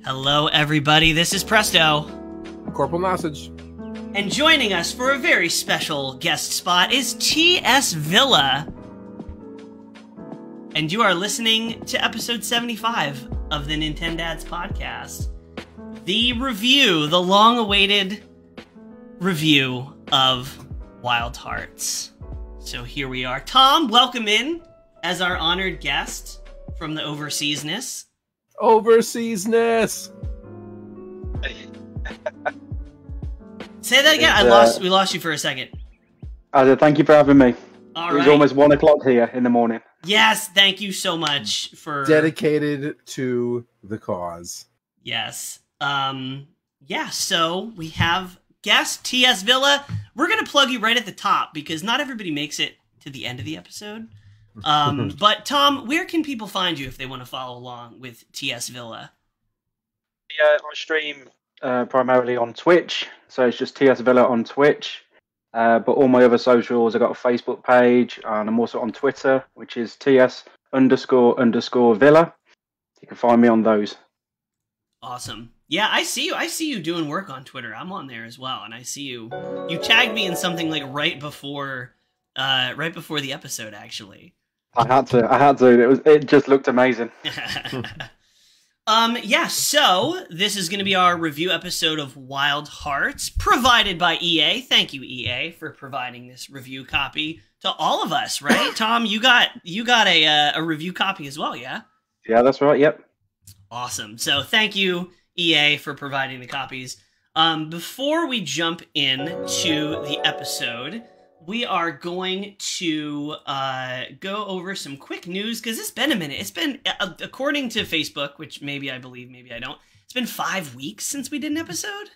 Hello, everybody. This is Presto. CorporalNosaj. And joining us for a very special guest spot is TSVILLA. And you are listening to episode 75 of the Nintendads podcast. The review, the long-awaited review of Wild Hearts. So here we are. Tom, welcome in as our honored guest from the overseasness. Overseasness. Say that again. We lost you for a second. Thank you for having me. All it was right. almost 1 o'clock here in the morning. Yes, thank you so much for Dedicated to the cause. Yes. Yeah, so we have guest TSVILLA. We're gonna plug you right at the top because not everybody makes it to the end of the episode. But Tom, where can people find you if they want to follow along with TSVILLA? Yeah, I stream primarily on Twitch, so it's just TSVILLA on Twitch. But all my other socials, I've got a Facebook page, and I'm also on Twitter, which is TS__Villa. You can find me on those. Awesome. Yeah, I see you. I see you doing work on Twitter. I'm on there as well, and I see you. You tagged me in something like right before the episode, actually. I had to. It just looked amazing. Yeah, so this is going to be our review episode of Wild Hearts, provided by EA. Thank you, EA, for providing this review copy to all of us, right? Tom, you got a review copy as well, yeah? Yeah, that's right, yep. Awesome. So thank you, EA, for providing the copies. Before we jump into the episode, we are going to go over some quick news, because it's been a minute. It's been, according to Facebook, which maybe I believe, maybe I don't, it's been 5 weeks since we did an episode.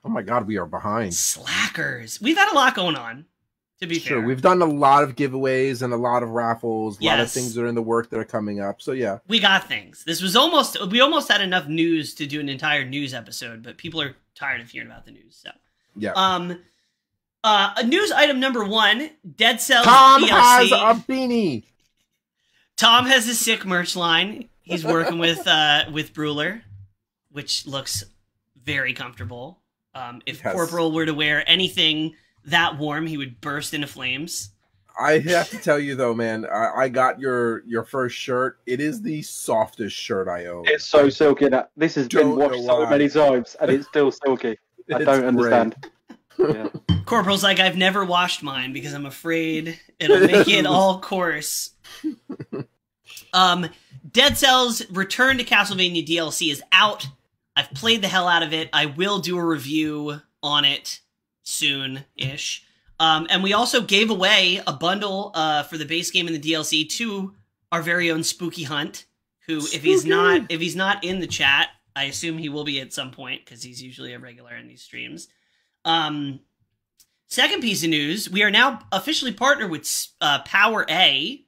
Oh my god, we are behind. Slackers. We've had a lot going on, to be fair. We've done a lot of giveaways and a lot of raffles, a lot of Yes. things that are in the work that are coming up, so yeah. We got things. We almost had enough news to do an entire news episode, but people are tired of hearing about the news, so. Yeah. News item number 1, Dead Cells Tom DLC. has a beanie! Tom has a sick merch line. He's working with Breuler, which looks very comfortable. If Yes. Corporal were to wear anything that warm, he would burst into flames. I have to tell you though, man, I got your first shirt. It is the softest shirt I own. It's so silky. This has been Don't know washed so why. many times, and it's still silky. I It's don't understand. Yeah. Corporal's like, I've never washed mine because I'm afraid it'll make it all coarse. Dead Cells Return to Castlevania DLC is out. I've played the hell out of it. I will do a review on it soon-ish. And we also gave away a bundle for the base game and the DLC to our very own Spooky Hunt, who, if he's not in the chat, I assume he will be at some point because he's usually a regular in these streams. Second piece of news, we are now officially partnered with Power A.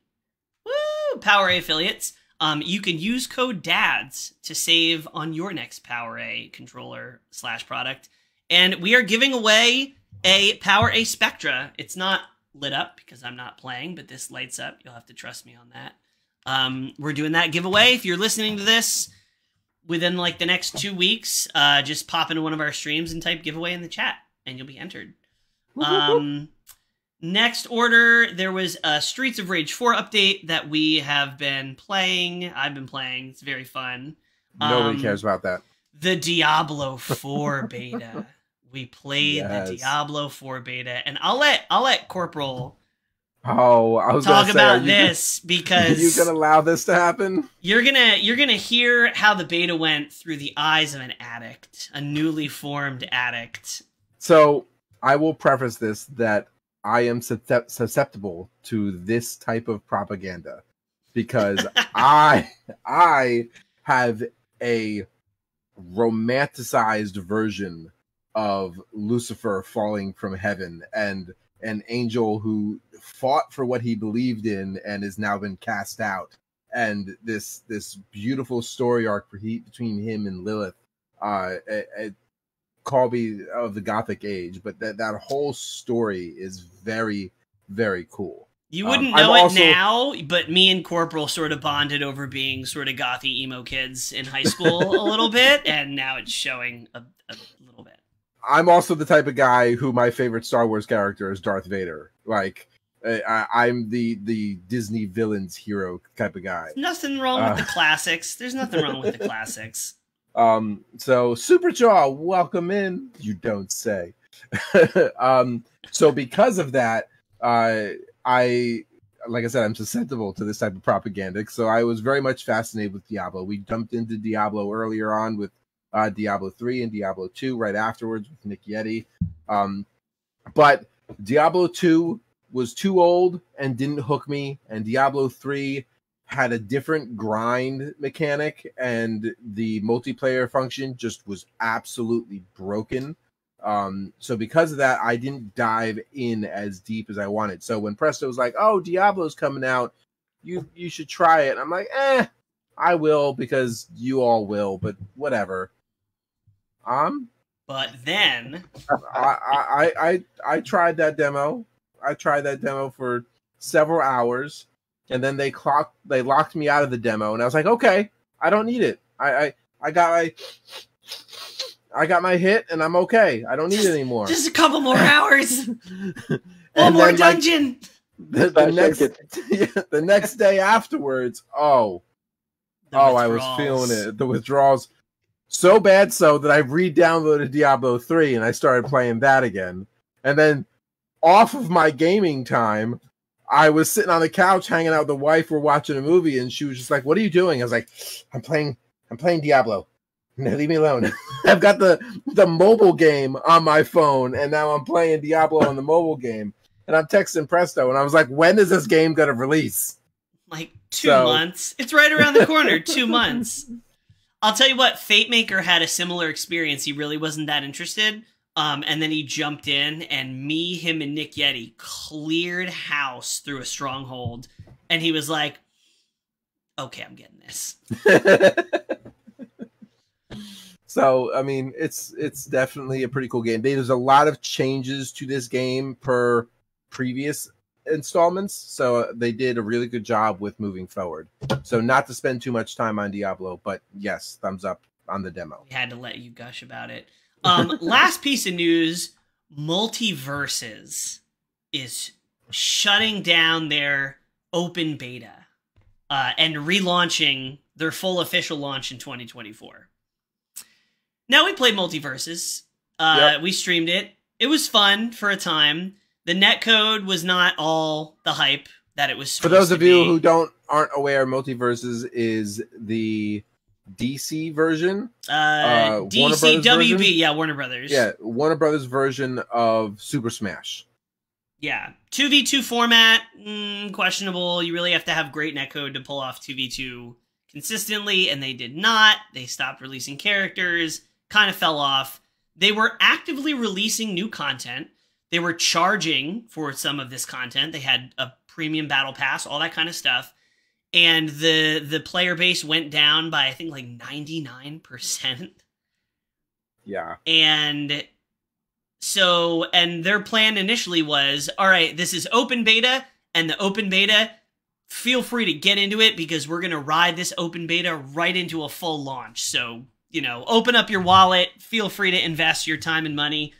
Woo! Power A affiliates. You can use code DADS to save on your next Power A controller / product. And we are giving away a Power A Spectra. It's not lit up because I'm not playing, but this lights up. You'll have to trust me on that. We're doing that giveaway. If you're listening to this within like the next 2 weeks, just pop into one of our streams and type giveaway in the chat and you'll be entered. Next order, there was a Streets of Rage 4 update that we have been playing. I've been playing. It's very fun. Nobody cares about that. The Diablo 4 beta. We played Yes. the Diablo 4 beta, and I'll let Corporal Oh, I was talk gonna say, about this because you gonna allow this to happen? you're gonna hear how the beta went through the eyes of an addict, a newly formed addict. So I will preface this that I am susceptible to this type of propaganda because I have a romanticized version of Lucifer falling from heaven and an angel who fought for what he believed in and has now been cast out, and this beautiful story arc between him and Lilith, Colby of the Gothic age, but that whole story is very, very cool. You wouldn't know it now, but me and Corporal sort of bonded over being sort of gothy emo kids in high school a little bit, and now it's showing a little bit. I'm also the type of guy who my favorite Star Wars character is Darth Vader. Like, I'm the Disney villains hero type of guy. There's nothing wrong with the classics. There's nothing wrong with the classics. So Superjaw, welcome in. You don't say. So because of that, like I said, I'm susceptible to this type of propaganda. So I was very much fascinated with Diablo. We jumped into Diablo earlier on with Diablo 3 and Diablo 2 right afterwards with Nick Yeti. But Diablo 2 was too old and didn't hook me, and Diablo 3 had a different grind mechanic, and the multiplayer function just was absolutely broken. So because of that, I didn't dive in as deep as I wanted. So when Presto was like, "Oh, Diablo's coming out, you should try it," I'm like, I will because you all will, but whatever. But then I tried that demo. I tried that demo for several hours, and then they locked me out of the demo, and I was like, okay, I don't need it. I got my hit, and I'm okay. I don't need it anymore. Just a couple more hours. One more dungeon. The next day afterwards, I was feeling it. The withdrawals so bad so that I re-downloaded Diablo 3 and I started playing that again. And then off of my gaming time, I was sitting on the couch hanging out with the wife. We're watching a movie, and she was just like, "What are you doing?" I was like, I'm playing Diablo. No, leave me alone." I've got the mobile game on my phone, and now I'm playing Diablo on the mobile game. And I'm texting Presto, and I was like, when is this game going to release? Like 2 months. It's right around the corner. 2 months. I'll tell you what, Fate Maker had a similar experience. He really wasn't that interested. And then he jumped in, and him, and Nick Yeti cleared house through a stronghold. And he was like, okay, I'm getting this. So, I mean, it's definitely a pretty cool game. There's a lot of changes to this game per previous installments, so they did a really good job with moving forward. So not to spend too much time on Diablo, but yes, thumbs up on the demo. We had to let you gush about it. Last piece of news, Multiverses is shutting down their open beta and relaunching their full official launch in 2024. Now, we played Multiverses. Yep. We streamed it. It was fun for a time. The netcode was not all the hype that it was supposed to be. For those of you who aren't aware, Multiverses is the DC version. DC, WB, version? Yeah, Warner Brothers. Yeah, Warner Brothers version of Super Smash. Yeah, 2v2 format, questionable. You really have to have great netcode to pull off 2v2 consistently, and they did not. They stopped releasing characters, kind of fell off. They were actively releasing new content. They were charging for some of this content. They had a premium battle pass, all that kind of stuff. And the player base went down by, I think, like 99%. Yeah. And so, and their plan initially was, all right, this is open beta, and the open beta, feel free to get into it because we're going to ride this open beta right into a full launch. So, you know, open up your wallet, feel free to invest your time and money.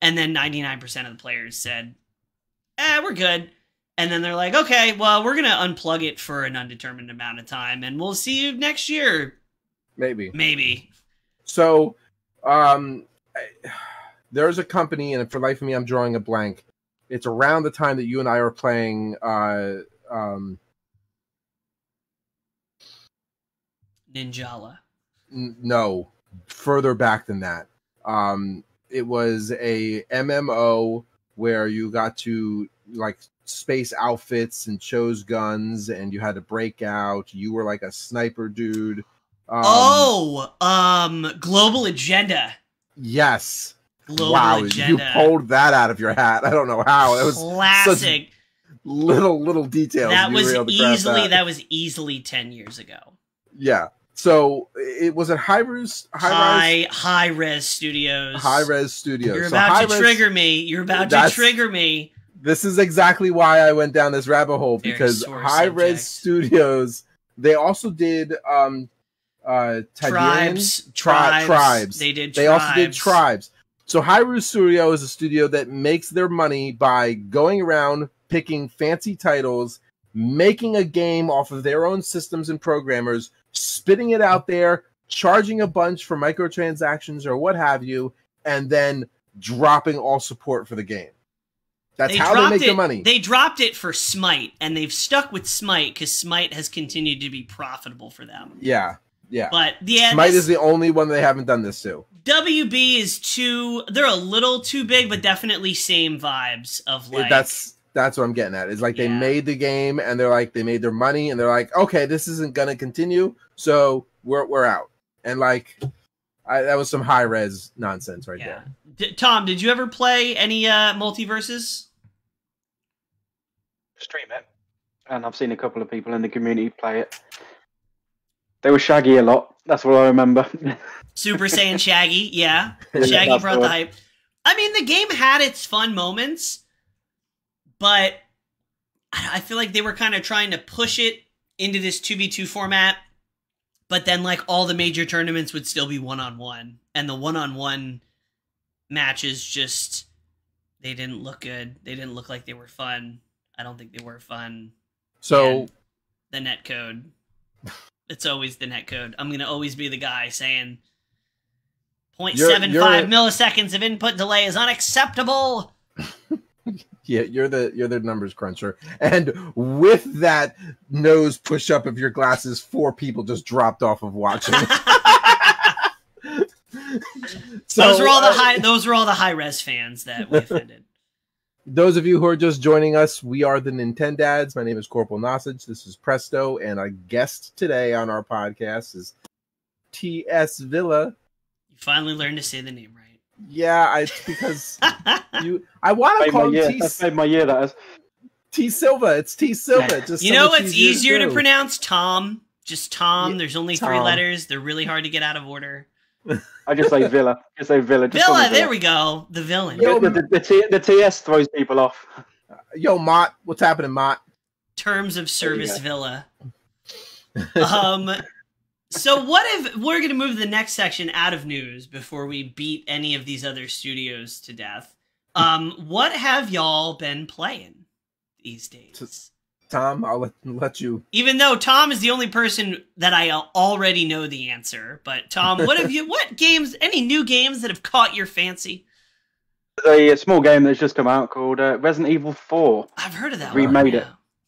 And then 99% of the players said, we're good. And then they're like, okay, well, we're going to unplug it for an undetermined amount of time, and we'll see you next year. Maybe. So, there's a company, and for life of me, I'm drawing a blank. It's around the time that you and I are playing Ninjala. No, further back than that. It was a MMO where you got to like space outfits and chose guns, and you had to break out. You were like a sniper dude. Global Agenda. Yes. Global Agenda. You pulled that out of your hat. I don't know how. That was classic. Little details. That was easily 10 years ago. Yeah. So it was at High-Res Studios. High-Res Studios. You're about to trigger me. This is exactly why I went down this rabbit hole, because High Res Studios, they also did Tribes. They did Tribes. They also did Tribes. So High Res Studio is a studio that makes their money by going around picking fancy titles, making a game off of their own systems and programmers, spitting it out there, charging a bunch for microtransactions or what have you, and then dropping all support for the game. That's how they make their money. They dropped it for Smite, and they've stuck with Smite because Smite has continued to be profitable for them. Yeah, yeah. But Smite is the only one they haven't done this to. WB is they're a little too big, but definitely same vibes of like... That's what I'm getting at. It's like they made the game, and they're like, they made their money, and they're like, okay, this isn't going to continue, so we're out. And like... that was some high-res nonsense right there. Tom, did you ever play any multiverses? Stream it. And I've seen a couple of people in the community play it. They were Shaggy a lot. That's what I remember. Super Saiyan Shaggy, yeah. Shaggy brought the hype. I mean, the game had its fun moments, but I feel like they were kind of trying to push it into this 2v2 format. But then, like, all the major tournaments would still be one-on-one. And the one-on-one matches just... They didn't look good. They didn't look like they were fun. I don't think they were fun. So... And the netcode. It's always the netcode. I'm going to always be the guy saying... 0.75 milliseconds of input delay is unacceptable! Yeah, you're the numbers cruncher. And with that nose push up of your glasses, 4 people just dropped off of watching. So, those were all the high res fans that we offended. Those of you who are just joining us, we are the Nintendads. My name is CorporalNosaj. This is Presto, and our guest today on our podcast is TSVILLA. You finally learned to say the name right. Yeah, it's because I want to call him That's made my year, that is. T Silva. It's T Silva. Just you know what's easier to pronounce? Tom. Just Tom. Yeah, there's only 3 letters. They're really hard to get out of order. I just say Villa. Just say Villa. Villa. There we go. The villain. Yo, the TS throws people off. Yo, Mott. What's happening, Mott? Terms of service Villa. So what if we're going to move the next section out of news before we beat any of these other studios to death? What have y'all been playing these days? Tom, I'll let you. Even though Tom is the only person that I already know the answer, but Tom, what games, any new games that have caught your fancy? There's a small game that's just come out called Resident Evil 4. I've heard of that. Remade it.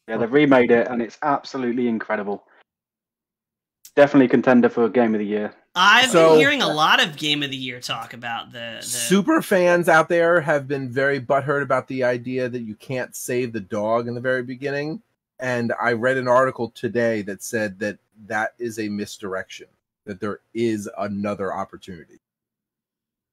Yeah, they've remade it, and it's absolutely incredible. Definitely contender for Game of the Year. I've been hearing a lot of Game of the Year talk about the... Super fans out there have been very butthurt about the idea that you can't save the dog in the very beginning. And I read an article today that said that that is a misdirection, that there is another opportunity.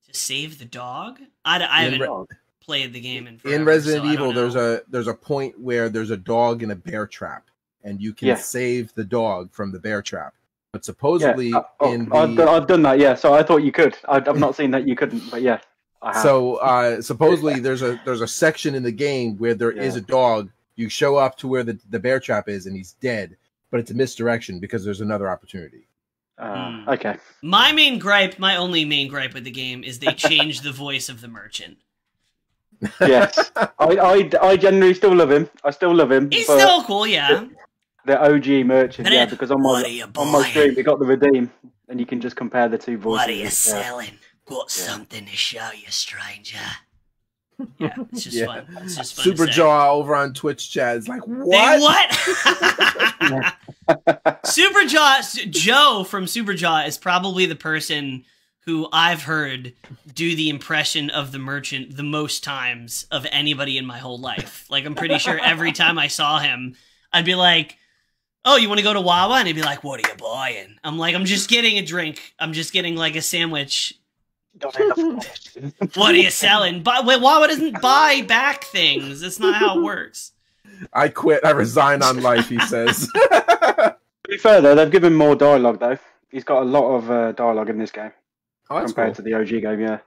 To save the dog? I haven't played the game in forever, in Resident Evil, there's a point where there's a dog in a bear trap, and you can save the dog from the bear trap. But supposedly, I've done that. Yeah, so I thought you could. I've not seen that you couldn't, but yeah, I have. So supposedly, there's a section in the game where there is a dog. You show up to where the bear trap is, and he's dead. But it's a misdirection because there's another opportunity. Okay. My only main gripe with the game is they changed the voice of the merchant. Yes, I generally still love him. I still love him. He's still cool, yeah. The OG merchant, because on my stream we got the redeem, and you can just compare the 2 voices. What are you selling? Got something to show you, stranger. Yeah, it's just fun. It's just fun. Superjaw over on Twitch chat is like, what? Superjaw, Joe from Superjaw is probably the person who I've heard do the impression of the merchant the most times of anybody in my whole life. Like, I'm pretty sure every time I saw him, I'd be like, oh, you want to go to Wawa? And he'd be like, what are you buying? I'm like, I'm just getting a drink. I'm just getting, like, a sandwich. What are you selling? Wait, Wawa doesn't buy back things. That's not how it works. I quit. I resign on life, he says. To be fair, though, they've given more dialogue, though. He's got a lot of dialogue in this game compared to the OG game, yeah.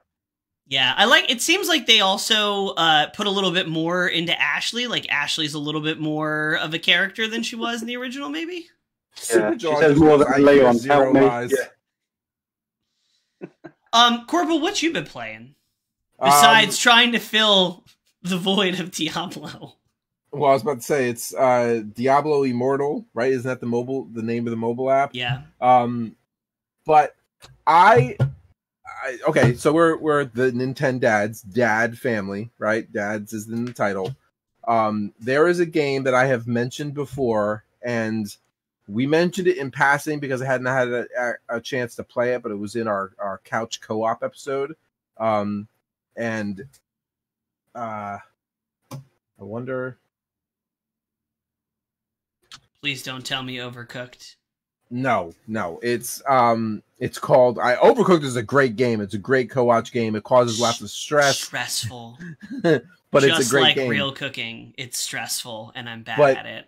Yeah, it seems like they also put a little bit more into Ashley. Like Ashley's a little bit more of a character than she was in the original, maybe. Yeah, she says more than Leon. Help me. Yeah. Corporal, what you been playing besides trying to fill the void of Diablo? Well, I was about to say it's Diablo Immortal, right? Isn't that the name of the mobile app? Yeah. But okay, so we're the Nintendads, dad family, right? Dads is in the title. There is a game that I have mentioned before, and we mentioned it in passing because I hadn't had a chance to play it, but it was in our couch co-op episode. And I wonder. Please don't tell me Overcooked. No. It's called Overcooked is a great game. It's a great co-op game. It causes lots of stress. Stressful. But just it's a great like game. Real cooking, it's stressful, and I'm bad at it.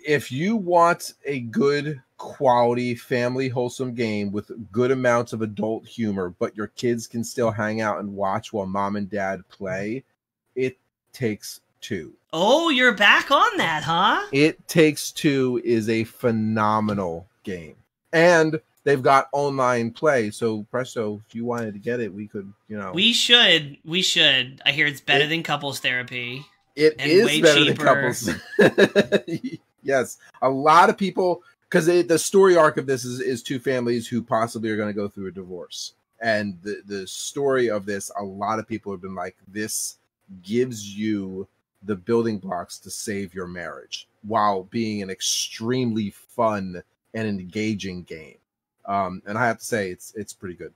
If you want a good quality family wholesome game with good amounts of adult humor, but your kids can still hang out and watch while mom and dad play, It Takes Two. Oh, you're back on that, huh? It Takes Two is a phenomenal game. And they've got online play, so Presto, if you wanted to get it, we could, We should. I hear it's better than couples therapy. It is way better cheaper than couples. Yes. A lot of people, because the story arc of this is two families who possibly are going to go through a divorce. And the story of this, a lot of people have been like, this gives you the building blocks to save your marriage while being an extremely fun and engaging game. And I have to say, it's pretty good.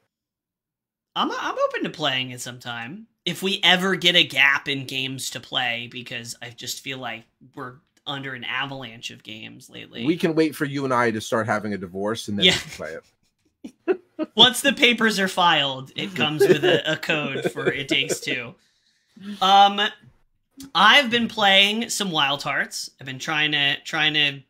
I'm open to playing it sometime if we ever get a gap in games to play, because I just feel like we're under an avalanche of games lately. We can wait for you and I to start having a divorce, and then we can play it. Once the papers are filed, it comes with a code for It Takes Two. I've been playing some Wild Hearts. I've been trying to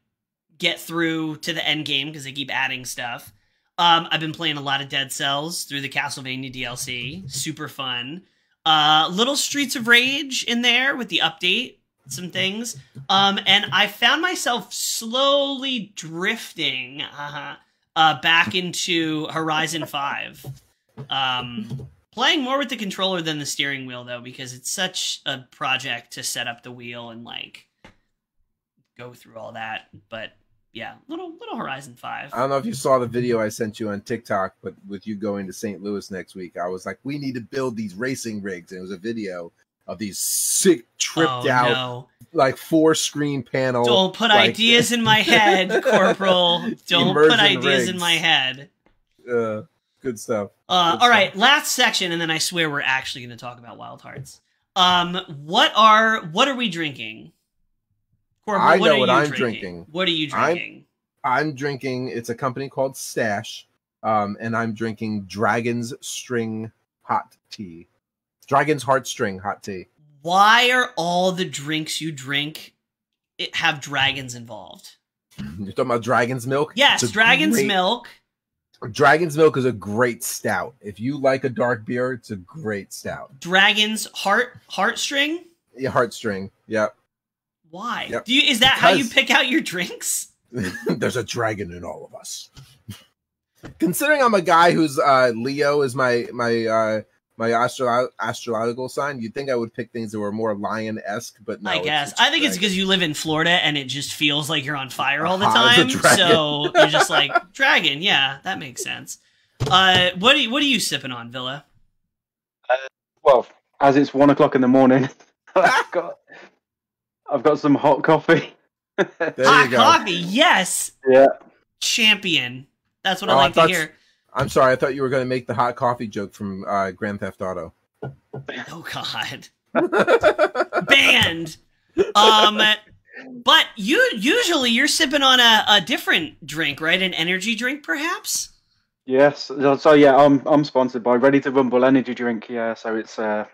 get through to the end game because they keep adding stuff. I've been playing a lot of Dead Cells through the Castlevania DLC. Super fun. Little Streets of Rage in there with the update, some things. And I found myself slowly drifting back into Horizon 5. Playing more with the controller than the steering wheel, though, because it's such a project to set up the wheel and, like, go through all that. But, yeah, little Horizon 5. I don't know if you saw the video I sent you on TikTok, but with you going to St. Louis next week, I was like, we need to build these racing rigs. And it was a video of these sick, tripped out, like 4-screen panel. Don't put ideas in my head, Corporal. Don't put ideas in my head. Good stuff. All right, last section, and then I swear we're actually going to talk about Wild Hearts. What are we drinking? Corporal, I know what I'm drinking. What are you drinking? I'm drinking. It's a company called Stash, and I'm drinking Dragon's String Hot Tea. Dragon's Heartstring Hot Tea. Why are all the drinks you drink have dragons involved? You're talking about Dragon's Milk? Yes, Dragon's Milk. Dragon's Milk is a great stout. If you like a dark beer, it's a great stout. Dragon's Heartstring? Yeah, Heartstring. Yep. Why? Yep. Is that how you pick out your drinks? There's a dragon in all of us. Considering I'm a guy who's Leo is my astrological sign, you'd think I would pick things that were more lion-esque, but no. I guess. I think it's because you live in Florida and it just feels like you're on fire all the time. So you're just like, dragon, yeah, that makes sense. What are you sipping on, Villa? Well, as it's 1 o'clock in the morning, I've got some hot coffee. Hot coffee, yes. Yeah. Champion. That's what I like to hear. I'm sorry, I thought you were going to make the hot coffee joke from Grand Theft Auto. Oh, God. Banned. But usually you're sipping on a different drink, right? An energy drink, perhaps? Yes. So, yeah, I'm sponsored by Ready to Rumble energy drink. Yeah, so it's an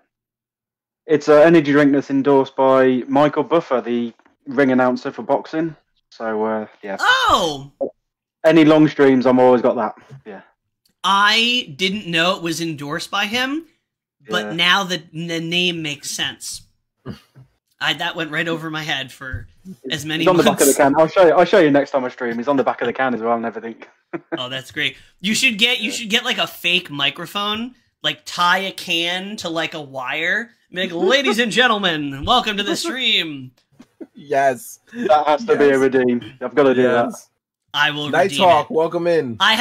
energy drink that's endorsed by Michael Buffer, the ring announcer for boxing. So, yeah. Oh! Any long streams, I'm always got that. Yeah. I didn't know it was endorsed by him. but now the name makes sense. That went right over my head for as many months. He's on the back of the can. I'll show you next time I stream. He's on the back of the can as well and everything. Oh, that's great. You should get like a fake microphone, like tie a can to like a wire, and be like, ladies and gentlemen, welcome to the stream. Yes. That has to be a redeem. I've got to do that. I will Nighthawk, welcome in. I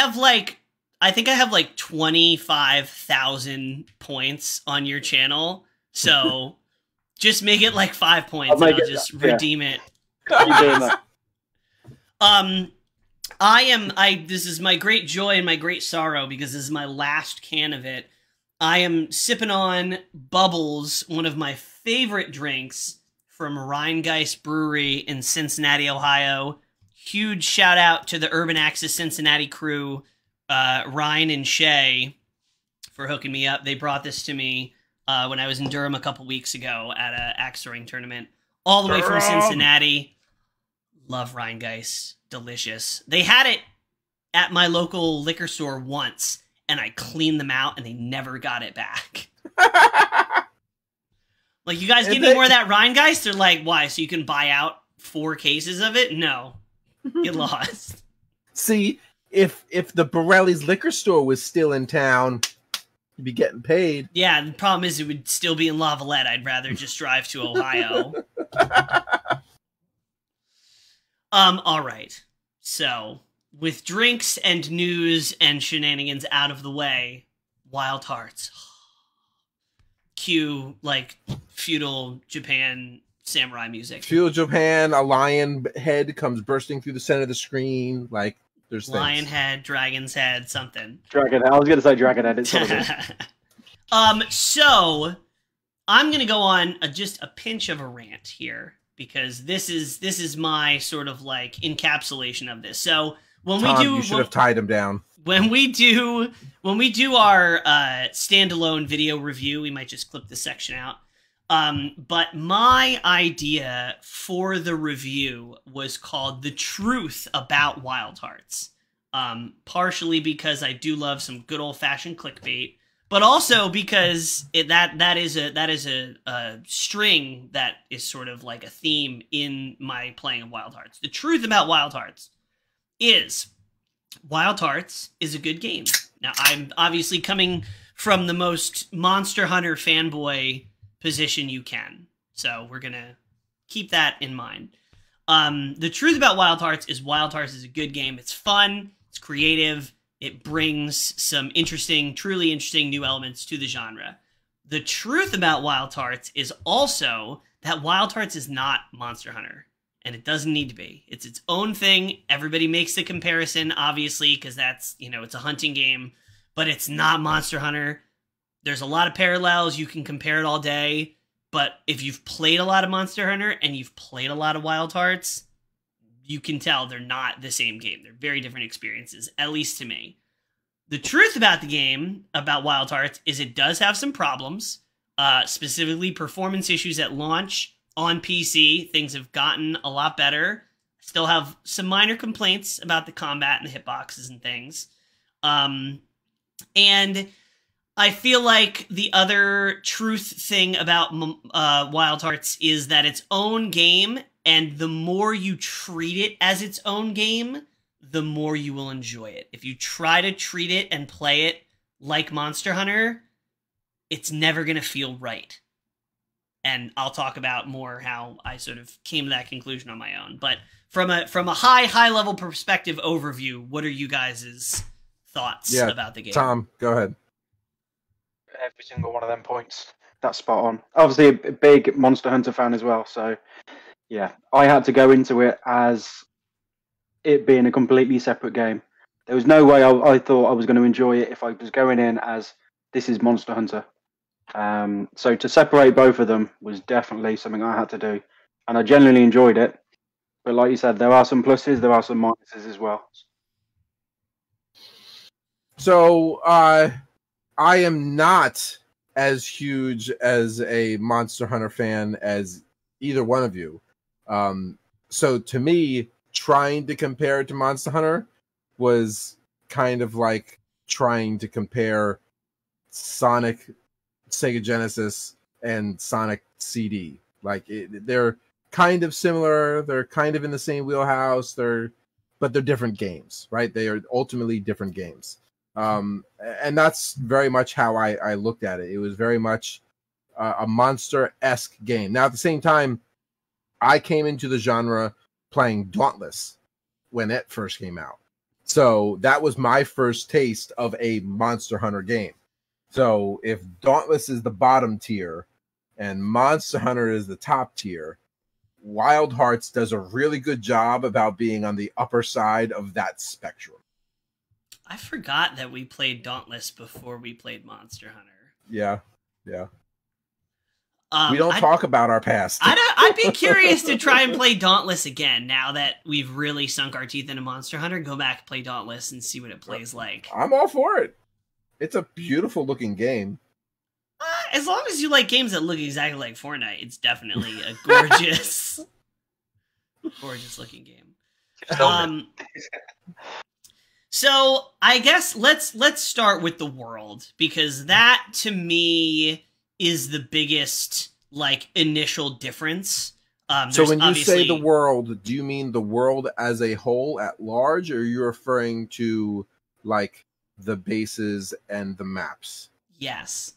think I have like 25,000 points on your channel, so just make it like 5 points, and I'll just redeem it. You doing that? This is my great joy and my great sorrow, because this is my last can of it. I am sipping on Bubbles, one of my favorite drinks from Rheingeist Brewery in Cincinnati, Ohio. Huge shout out to the Urban Axis Cincinnati crew, Ryan and Shay, for hooking me up. They brought this to me when I was in Durham a couple weeks ago at an axe throwing tournament. All the way from Cincinnati. Love Rheingeist. Delicious. They had it at my local liquor store once, and I cleaned them out, and they never got it back. Like, you guys give me more of that Rheingeist? They're like, why? So you can buy out 4 cases of it? No. You lost. See, if the Borelli's liquor store was still in town, you'd be getting paid. Yeah, the problem is it would still be in Lavalette. I'd rather just drive to Ohio. All right. So, with drinks and news and shenanigans out of the way, Wild Hearts. Cue, like, feudal Japan samurai music. Feudal Japan, a lion head comes bursting through the center of the screen. Like, there's lion things. head, dragon's head, something. Dragon. I was going to say dragon head. It's So I'm going to go on just a pinch of a rant here, because this is my sort of like encapsulation of this. So when Tom, we do, you should have tied him down. When we do our standalone video review, we might just clip this section out. But my idea for the review was called "The Truth About Wild Hearts." Partially because I do love some good old fashioned clickbait, but also because that is a string that is sort of like a theme in my playing of Wild Hearts. The truth about Wild Hearts is Wild Hearts is a good game. Now, I'm obviously coming from the most Monster Hunter fanboy position you can, so we're gonna keep that in mind. The truth about Wild Hearts is a good game. It's fun, it's creative, it brings some truly interesting new elements to the genre. The truth about Wild Hearts is also that Wild Hearts is not Monster Hunter, and it doesn't need to be. It's its own thing. Everybody makes the comparison, obviously, because that's, it's a hunting game, but it's not Monster Hunter. There's a lot of parallels. You can compare it all day, but if you've played a lot of Monster Hunter and you've played a lot of Wild Hearts, you can tell they're not the same game. They're very different experiences, at least to me. The truth about the game, about Wild Hearts, is it does have some problems, specifically performance issues at launch on PC. Things have gotten a lot better. Still have some minor complaints about the combat and the hitboxes and things. And I feel like the other truth thing about Wild Hearts is that its own game, and the more you treat it as its own game, the more you will enjoy it. If you try to treat it and play it like Monster Hunter, it's never going to feel right. And I'll talk about more how I sort of came to that conclusion on my own. But from a high level perspective overview, what are you guys' thoughts about the game? Tom, go ahead. Every single one of them points. That's spot on. Obviously a big Monster Hunter fan as well, so yeah. I had to go into it as it being a completely separate game. There was no way I thought I was going to enjoy it if I was going in as this is Monster Hunter. So to separate both of them was definitely something I had to do, and I genuinely enjoyed it. But like you said, there are some pluses, there are some minuses as well. So I am not as huge as a Monster Hunter fan as either one of you. So to me, trying to compare it to Monster Hunter was kind of like trying to compare Sonic Sega Genesis and Sonic CD. Like they're kind of similar. They're kind of in the same wheelhouse. But they're different games, right? They are ultimately different games. And that's very much how I looked at it. It was very much a monster-esque game. Now, at the same time, I came into the genre playing Dauntless when it first came out. So that was my first taste of a Monster Hunter game. So if Dauntless is the bottom tier and Monster Hunter is the top tier, Wild Hearts does a really good job about being on the upper side of that spectrum. I forgot that we played Dauntless before we played Monster Hunter. Yeah. We don't talk about our past. I'd be curious to try and play Dauntless again now that we've really sunk our teeth into Monster Hunter. Go back, play Dauntless, and see what it plays like. I'm all for it. It's a beautiful looking game. As long as you like games that look exactly like Fortnite, it's definitely a gorgeous, gorgeous looking game. So I guess let's start with the world, because that to me is the biggest like initial difference. So when you say the world, do you mean the world as a whole at large, or are you referring to like the bases and the maps? Yes.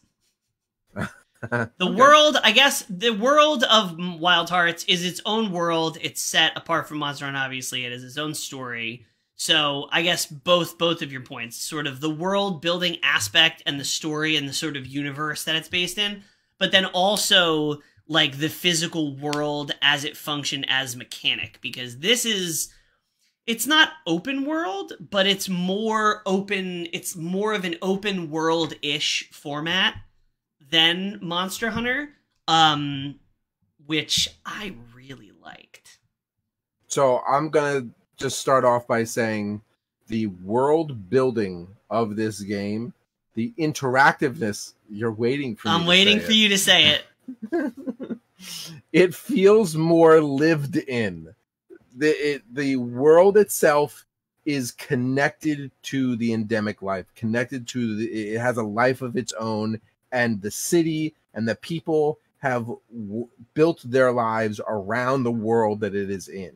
The world, I guess, the world of Wild Hearts is its own world. It's set apart from Monster Hunter, obviously. It has its own story. So I guess both of your points, sort of the world building aspect and the story and the sort of universe that it's based in, but then also like the physical world as it functioned as mechanic, because it's not open world, but it's more open. It's more of an open world-ish format than Monster Hunter, which I really liked. So I'm gonna just start off by saying the world building of this game, the interactiveness, you're waiting for me I'm waiting for you to say it. It feels more lived in. The world itself is connected to the endemic life, connected to it has a life of its own, and the city and the people have built their lives around the world that it is in.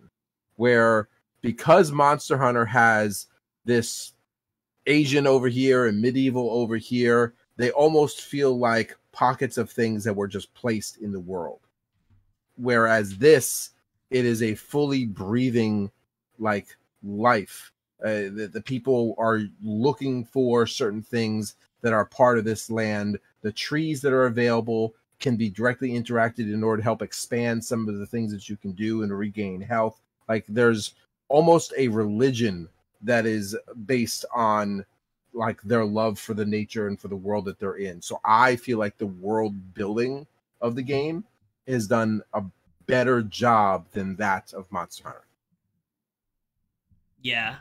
Where because Monster Hunter has this Asian over here and medieval over here, they almost feel like pockets of things that were just placed in the world. Whereas this, it is a fully breathing like life. The people are looking for certain things that are part of this land. The trees that are available can be directly interacted in order to help expand some of the things that you can do and regain health. Like there's almost a religion that is based on like their love for the nature and for the world that they're in. So I feel like the world building of the game has done a better job than that of Monster Hunter. Yeah.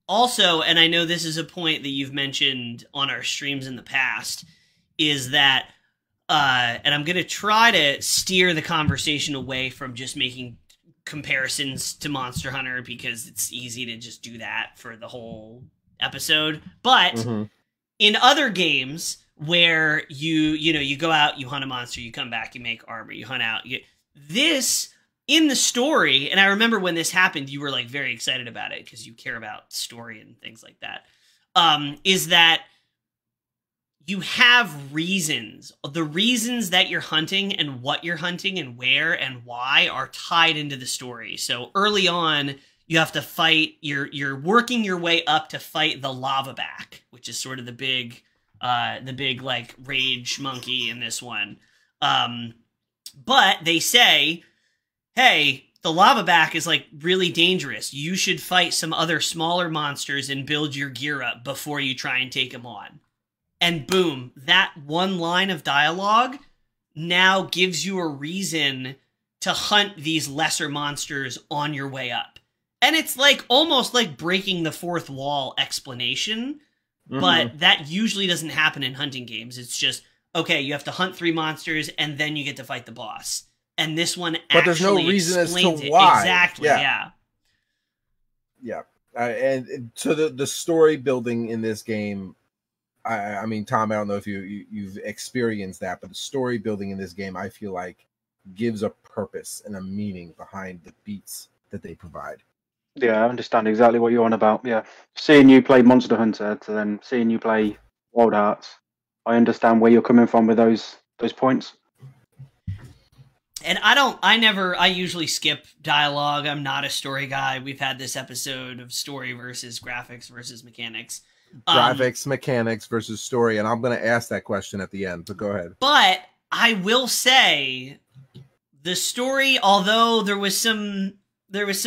Also, and I know this is a point that you've mentioned on our streams in the past, is that, and I'm going to try to steer the conversation away from just making comparisons to Monster Hunter, because it's easy to just do that for the whole episode. But in other games where you go out, you hunt a monster, you come back, you make armor, you hunt out, this in the story, and I remember when this happened, you were like very excited about it because you care about story and things like that, is that you have reasons. The reasons that you're hunting and what you're hunting and where and why are tied into the story. So early on, you have to fight, you're working your way up to fight the lava back, which is sort of the big like rage monkey in this one. But they say, hey, the lava back is like really dangerous. You should fight some other smaller monsters and build your gear up before you try and take them on. And boom, that one line of dialogue now gives you a reason to hunt these lesser monsters on your way up. And it's like almost like breaking the fourth wall explanation, but that usually doesn't happen in hunting games. It's just, okay, you have to hunt 3 monsters and then you get to fight the boss. And this one actually but there's no reason as to it. why. Exactly, yeah. And so the story building in this game I mean, Tom, I don't know if you've experienced that, but the story building in this game, I feel like, gives a purpose and a meaning behind the beats that they provide. Yeah, I understand exactly what you're on about. Yeah, seeing you play Monster Hunter to then seeing you play Wild Hearts, I understand where you're coming from with those points. And I usually skip dialogue. I'm not a story guy. We've had this episode of story versus graphics versus mechanics. Graphics, mechanics versus story, and I'm going to ask that question at the end, but go ahead. But I will say the story, although there was some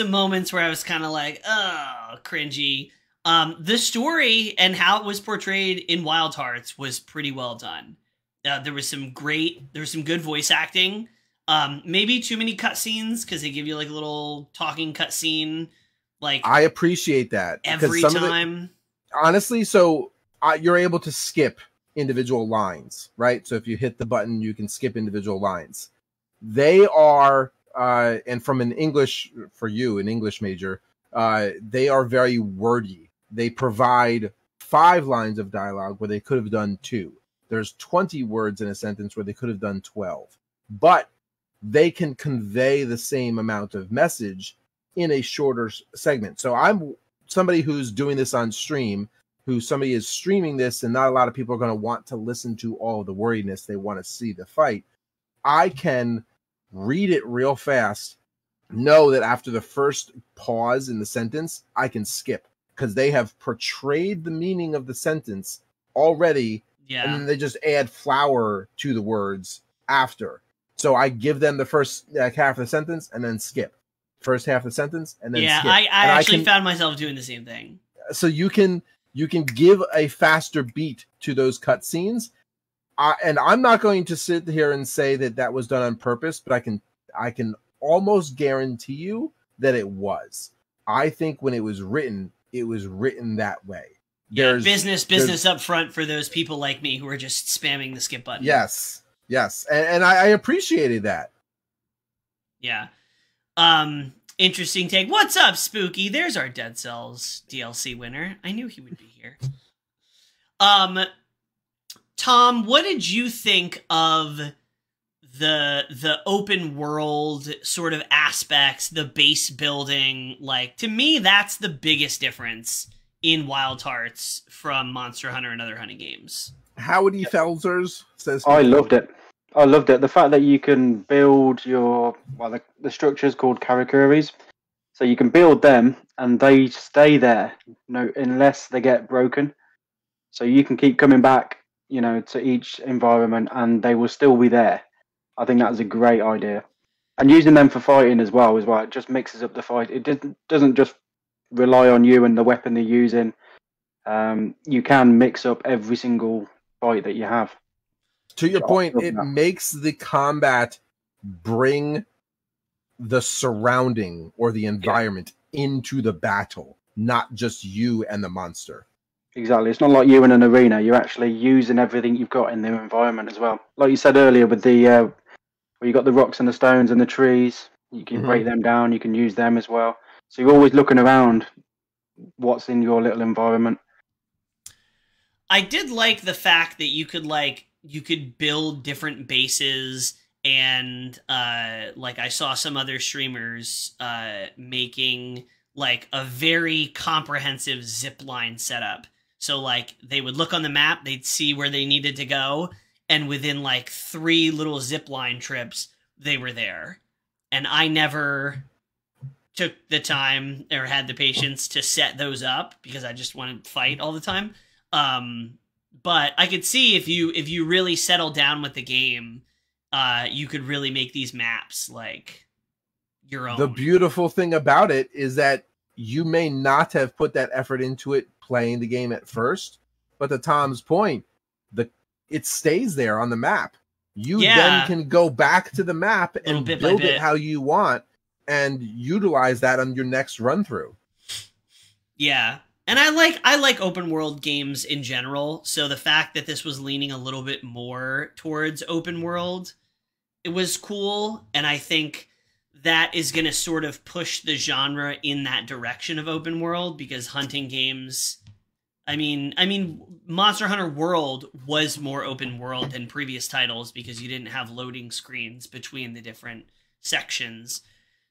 moments where I was kind of like, oh, cringy. The story and how it was portrayed in Wild Hearts was pretty well done. There was some good voice acting. Maybe too many cutscenes because they give you like a little talking cutscene. Like I appreciate that every time. Honestly, so you're able to skip individual lines, right? So if you hit the button, you can skip individual lines. They are, and from an English major, they are very wordy. They provide 5 lines of dialogue where they could have done 2. There's 20 words in a sentence where they could have done 12. But they can convey the same amount of message in a shorter segment. So I'm somebody who's doing this on stream, somebody is streaming this, and not a lot of people are going to want to listen to all of the wordiness. They want to see the fight. I can read it real fast, know that after the first pause in the sentence, I can skip because they have portrayed the meaning of the sentence already. Yeah. And then they just add flower to the words after. So I give them the first half of the sentence and then skip. First half of the sentence and then skip. Yeah, I actually found myself doing the same thing. So you can give a faster beat to those cutscenes. And I'm not going to sit here and say that was done on purpose, but I can almost guarantee you that it was. I think when it was written that way. Yeah, business up front for those people like me who are just spamming the skip button. Yes. And I appreciated that. Yeah. Interesting take. What's up, Spooky? There's our Dead Cells DLC winner. I knew he would be here. Tom, what did you think of the open world sort of aspects, the base building? Like, to me, that's the biggest difference in Wild Hearts from Monster Hunter and other hunting games. Howdy Felzers says, I loved it. The fact that you can build the structures called karakuris. So you can build them and they stay there, unless they get broken. So you can keep coming back, to each environment and they will still be there. I think that was a great idea. And using them for fighting as well. It just mixes up the fight. It doesn't just rely on you and the weapon they're using. You can mix up every single fight that you have. To your point, it makes the combat bring the surrounding or the environment into the battle, not just you and the monster. Exactly. It's not like you in an arena. You're actually using everything you've got in the environment as well. Like you said earlier with the where you got the rocks and the stones and the trees, you can break them down, you can use them as well. So you're always looking around what's in your little environment. I did like the fact that you could build different bases, and I saw some other streamers making like a very comprehensive zipline setup. So like they would look on the map, they'd see where they needed to go, and within like 3 little zipline trips, they were there. And I never took the time or had the patience to set those up because I just wanted to fight all the time. But I could see if you really settle down with the game, you could really make these maps like your own. The beautiful thing about it is that you may not have put that effort into it playing the game at first, but to Tom's point, it stays there on the map. You then can go back to the map and build it how you want and utilize that on your next run through. Yeah. And I like open world games in general, so the fact that this was leaning a little bit more towards open world, it was cool, and I think that is going to sort of push the genre in that direction of open world, because hunting games, I mean, Monster Hunter World was more open world than previous titles because you didn't have loading screens between the different sections.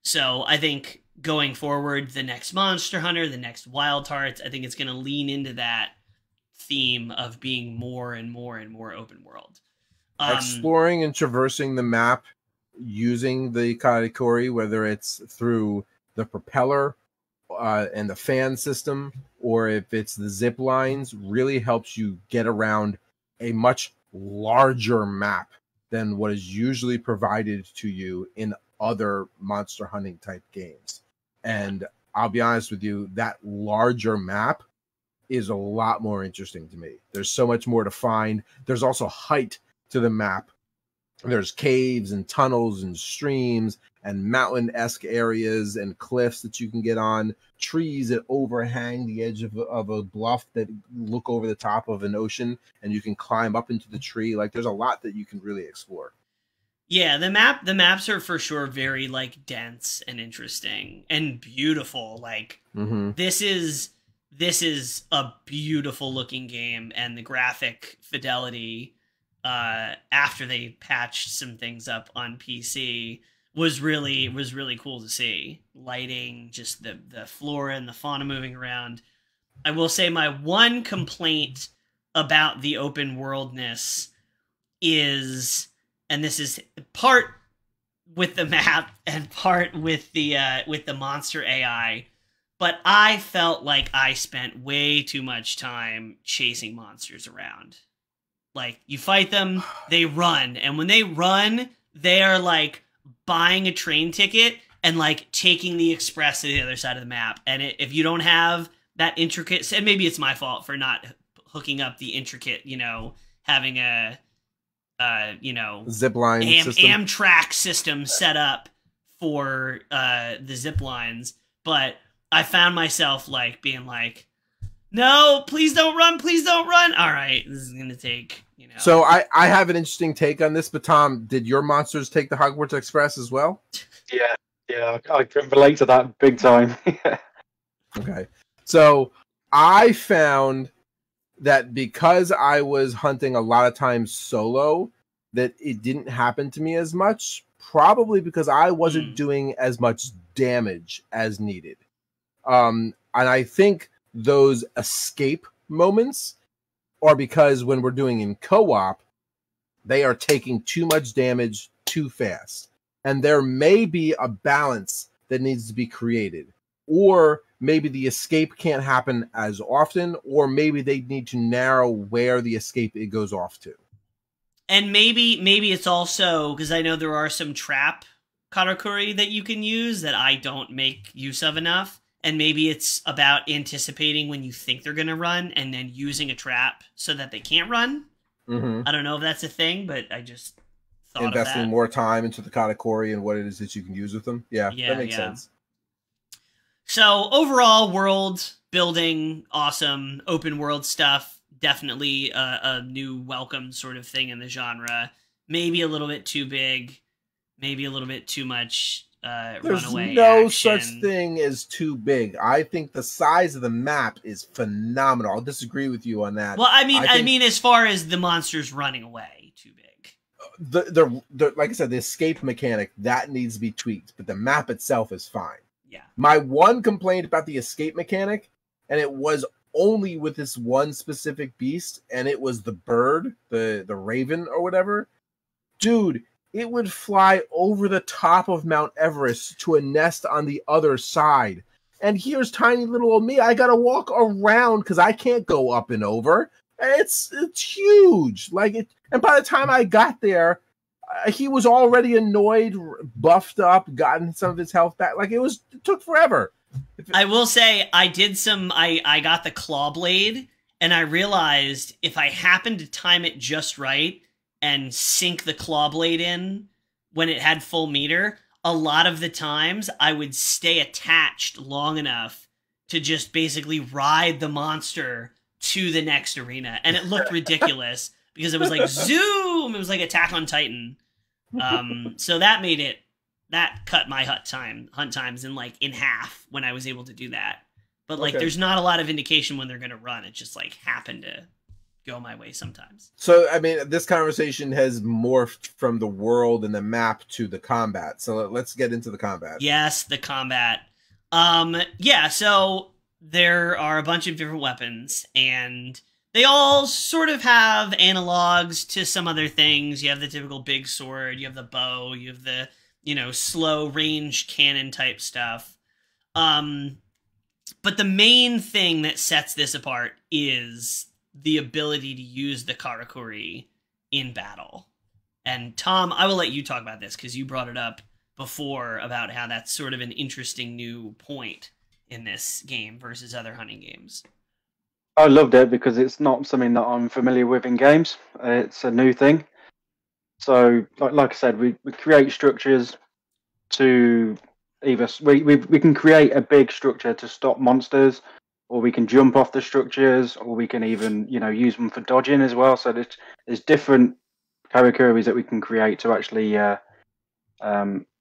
So I think going forward, the next Monster Hunter, the next Wild Hearts, I think it's going to lean into that theme of being more and more and more open world. Exploring and traversing the map using the Karakuri, whether it's through the propeller and the fan system, or if it's the zip lines, really helps you get around a much larger map than what is usually provided to you in other monster hunting type games. And I'll be honest with you, that larger map is a lot more interesting to me. There's so much more to find. There's also height to the map. There's caves and tunnels and streams and mountain-esque areas and cliffs that you can get on, trees that overhang the edge of a bluff that look over the top of an ocean, and you can climb up into the tree. Like, there's a lot that you can really explore. Yeah, the maps are for sure very like dense and interesting and beautiful. Like this is a beautiful looking game, and the graphic fidelity after they patched some things up on PC was really cool to see. Lighting, just the flora and the fauna moving around. I will say my one complaint about the open worldness is, and this is part with the map and part with the monster AI, but I felt like I spent way too much time chasing monsters around. Like, you fight them, they run, and when they run, they are like buying a train ticket and like taking the express to the other side of the map. And if you don't have that intricate, and maybe it's my fault for not hooking up the intricate, having a zip line system. Amtrak system set up for the zip lines, but I found myself like being like, no, please don't run, please don't run. All right, this is gonna take, So I have an interesting take on this, but Tom, did your monsters take the Hogwarts Express as well? Yeah, I can relate to that big time. Okay, so I found that because I was hunting a lot of times solo, that it didn't happen to me as much, probably because I wasn't doing as much damage as needed. And I think those escape moments are because when we're doing in co-op, they are taking too much damage too fast. And there may be a balance that needs to be created. Or maybe the escape can't happen as often, or maybe they need to narrow where the escape it goes off to. And maybe it's also because I know there are some trap karakuri that you can use that I don't make use of enough. And maybe it's about anticipating when you think they're going to run and then using a trap so that they can't run. I don't know if that's a thing, but I just thought investing of that. more time into the katakuri and what it is that you can use with them. Yeah, that makes sense. So overall, world building, awesome. Open world stuff, definitely a new welcome sort of thing in the genre. Maybe a little bit too big, maybe a little bit too much There's runaway no action. such thing as too big. I think the size of the map is phenomenal. I'll disagree with you on that. Well, I mean, as far as the monsters running away, too big. The like I said, the escape mechanic that needs to be tweaked, but the map itself is fine. Yeah. My one complaint about the escape mechanic, and it was only with this one specific beast, and it was the bird, the raven or whatever. Dude, it would fly over the top of Mount Everest to a nest on the other side. And here's tiny little old me. I got to walk around because I can't go up and over. It's huge. And by the time I got there, he was already annoyed, buffed up, gotten some of his health back. It took forever. I will say I got the claw blade, and I realized if I happened to time it just right and sink the claw blade in when it had full meter, a lot of the times I would stay attached long enough to just basically ride the monster to the next arena. And it looked ridiculous because it was like zoom. It was like Attack on Titan. So that cut my hunt times in half when I was able to do that. But there's not a lot of indication when they're going to run. It just happened to go my way sometimes. So, I mean, this conversation has morphed from the world and the map to the combat. So let's get into the combat. Yes, the combat. Yeah, so there are a bunch of different weapons, and they all sort of have analogs to some other things. You have the typical big sword, you have the bow, you have the, slow range cannon type stuff. But the main thing that sets this apart is the ability to use the karakuri in battle. And Tom, I will let you talk about this because you brought it up before about how that's sort of an interesting new point in this game versus other hunting games. I loved it because it's not something that I'm familiar with in games. It's a new thing. So, like I said, we create structures to either we can create a big structure to stop monsters, or we can jump off the structures, or we can even use them for dodging as well. So there's different karakuris that we can create to actually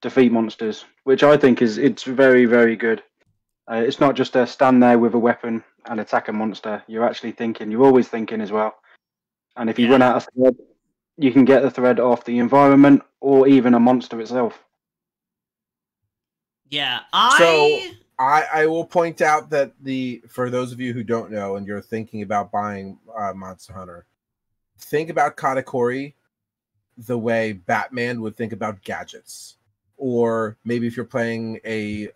defeat monsters, which I think it's very, very good. It's not just a stand there with a weapon and attack a monster. You're actually thinking. You're always thinking as well. And if you run out of thread, you can get the thread off the environment or even a monster itself. Yeah, I will point out that for those of you who don't know and you're thinking about buying Monster Hunter, think about katakuri the way Batman would think about gadgets, or maybe if you're playing a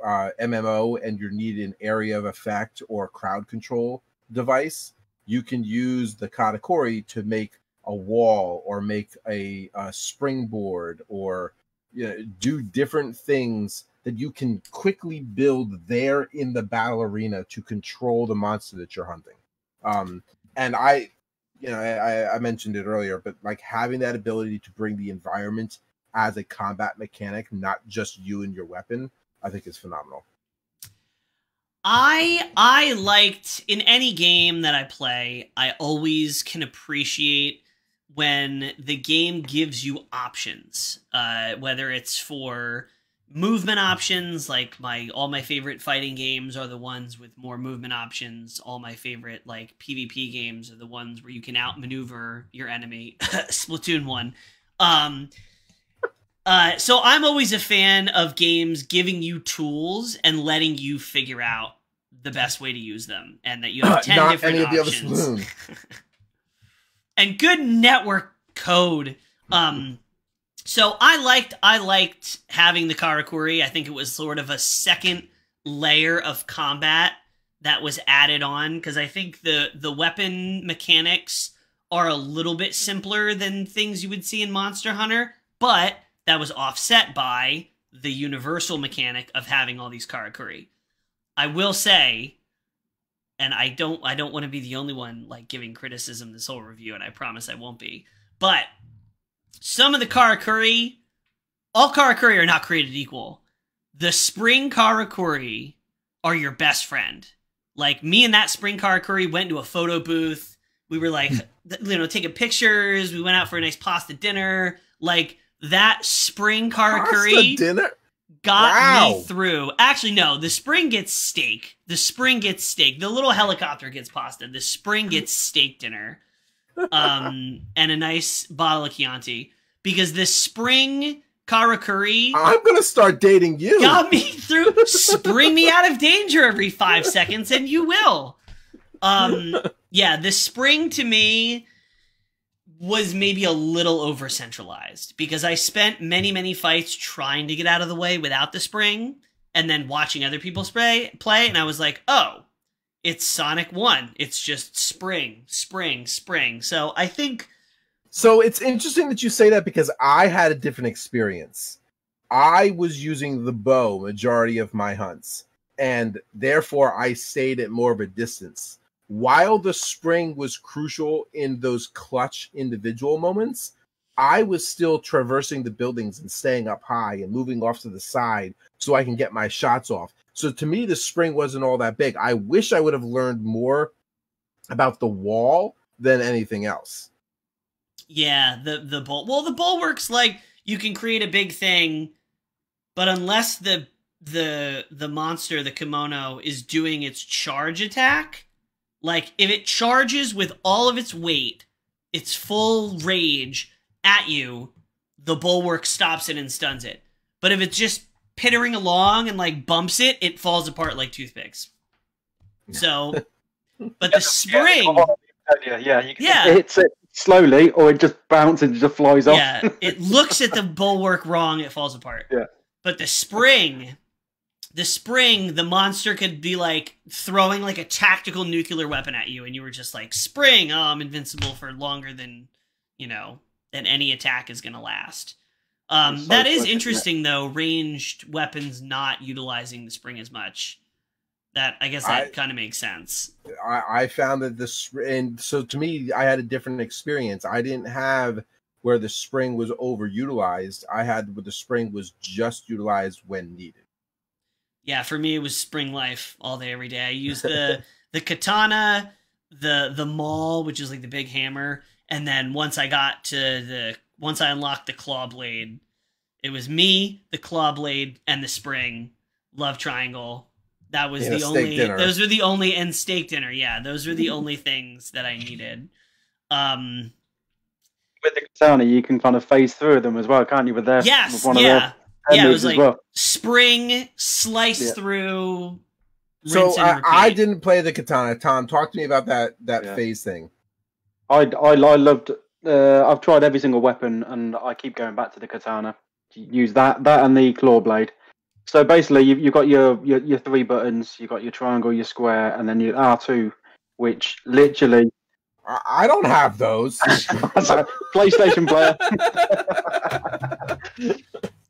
MMO and you need an area of effect or crowd control device, you can use the katakuri to make a wall or make a springboard or do different things that you can quickly build there in the battle arena to control the monster that you're hunting. And I mentioned it earlier, but like having that ability to bring the environment as a combat mechanic, not just you and your weapon, I think is phenomenal. I liked, in any game that I play, I always can appreciate when the game gives you options, whether it's for movement options, like all my favorite fighting games are the ones with more movement options. All my favorite like PvP games are the ones where you can outmaneuver your enemy. Splatoon 1. So I'm always a fan of games giving you tools and letting you figure out the best way to use them, and that you have 10 different options. And good network code. So I liked having the karakuri. I think it was sort of a second layer of combat that was added on, because I think the weapon mechanics are a little bit simpler than things you would see in Monster Hunter, but that was offset by the universal mechanic of having all these karakuri. I will say, and I don't want to be the only one like giving criticism this whole review, and I promise I won't be, but some of the karakuri, all karakuri are not created equal. The spring karakuri are your best friend. Like, me and that spring karakuri went to a photo booth. We were like, taking pictures. We went out for a nice pasta dinner. Like, that spring karakuri got me through. Actually, no, the spring gets steak. The spring gets steak. The little helicopter gets pasta. The spring gets steak dinner. And a nice bottle of Chianti, because this spring karakuri, I'm gonna start dating you, got me through. Bring me out of danger every 5 seconds and you will. Yeah, the spring to me was maybe a little over centralized, because I spent many fights trying to get out of the way without the spring, and then watching other people play, and I was like, oh, it's Sonic 1. It's just spring. So I think... So it's interesting that you say that, because I had a different experience. I was using the bow majority of my hunts, and therefore I stayed at more of a distance. While the spring was crucial in those clutch individual moments, I was still traversing the buildings and staying up high and moving off to the side so I can get my shots off. So to me, the spring wasn't all that big. I wish I would have learned more about the wall than anything else. Yeah, the bulwark's like, you can create a big thing, but unless the monster, the kimono, is doing its charge attack, Like, if it charges with all of its weight, its full rage at you, the bulwark stops it and stuns it. But if it's just pittering along and, like, bumps it, it falls apart like toothpicks. So, but the spring... You can hit it slowly, or it just bounces and just flies off. Yeah, it looks at the bulwark wrong, it falls apart. Yeah. But the spring, the monster could be, like, throwing, like, a tactical nuclear weapon at you, and you were just like, spring, oh, I'm invincible for longer than, you know, than any attack is going to last. That is interesting, though, ranged weapons not utilizing the spring as much. That, I guess that kind of makes sense. I found that and so to me, I had a different experience. I didn't have where the spring was overutilized. I had where the spring was just utilized when needed. Yeah, for me, it was spring life all day, every day. I used the katana, the maul, which is like the big hammer, and then once I unlocked the claw blade, it was me, the claw blade, and the spring. Love triangle. That was the only. Those were the only, and steak dinner. Yeah, those were the only things that I needed. With the katana, you can kind of phase through them as well, can't you? With their it was like spring, slice through. So I didn't play the katana. Tom, talk to me about that phase thing. I loved. I've tried every single weapon, and I keep going back to the katana. Use that and the claw blade. So basically, you've got your 3 buttons. You've got your triangle, your square, and then your R2, which literally. I don't have those. PlayStation player.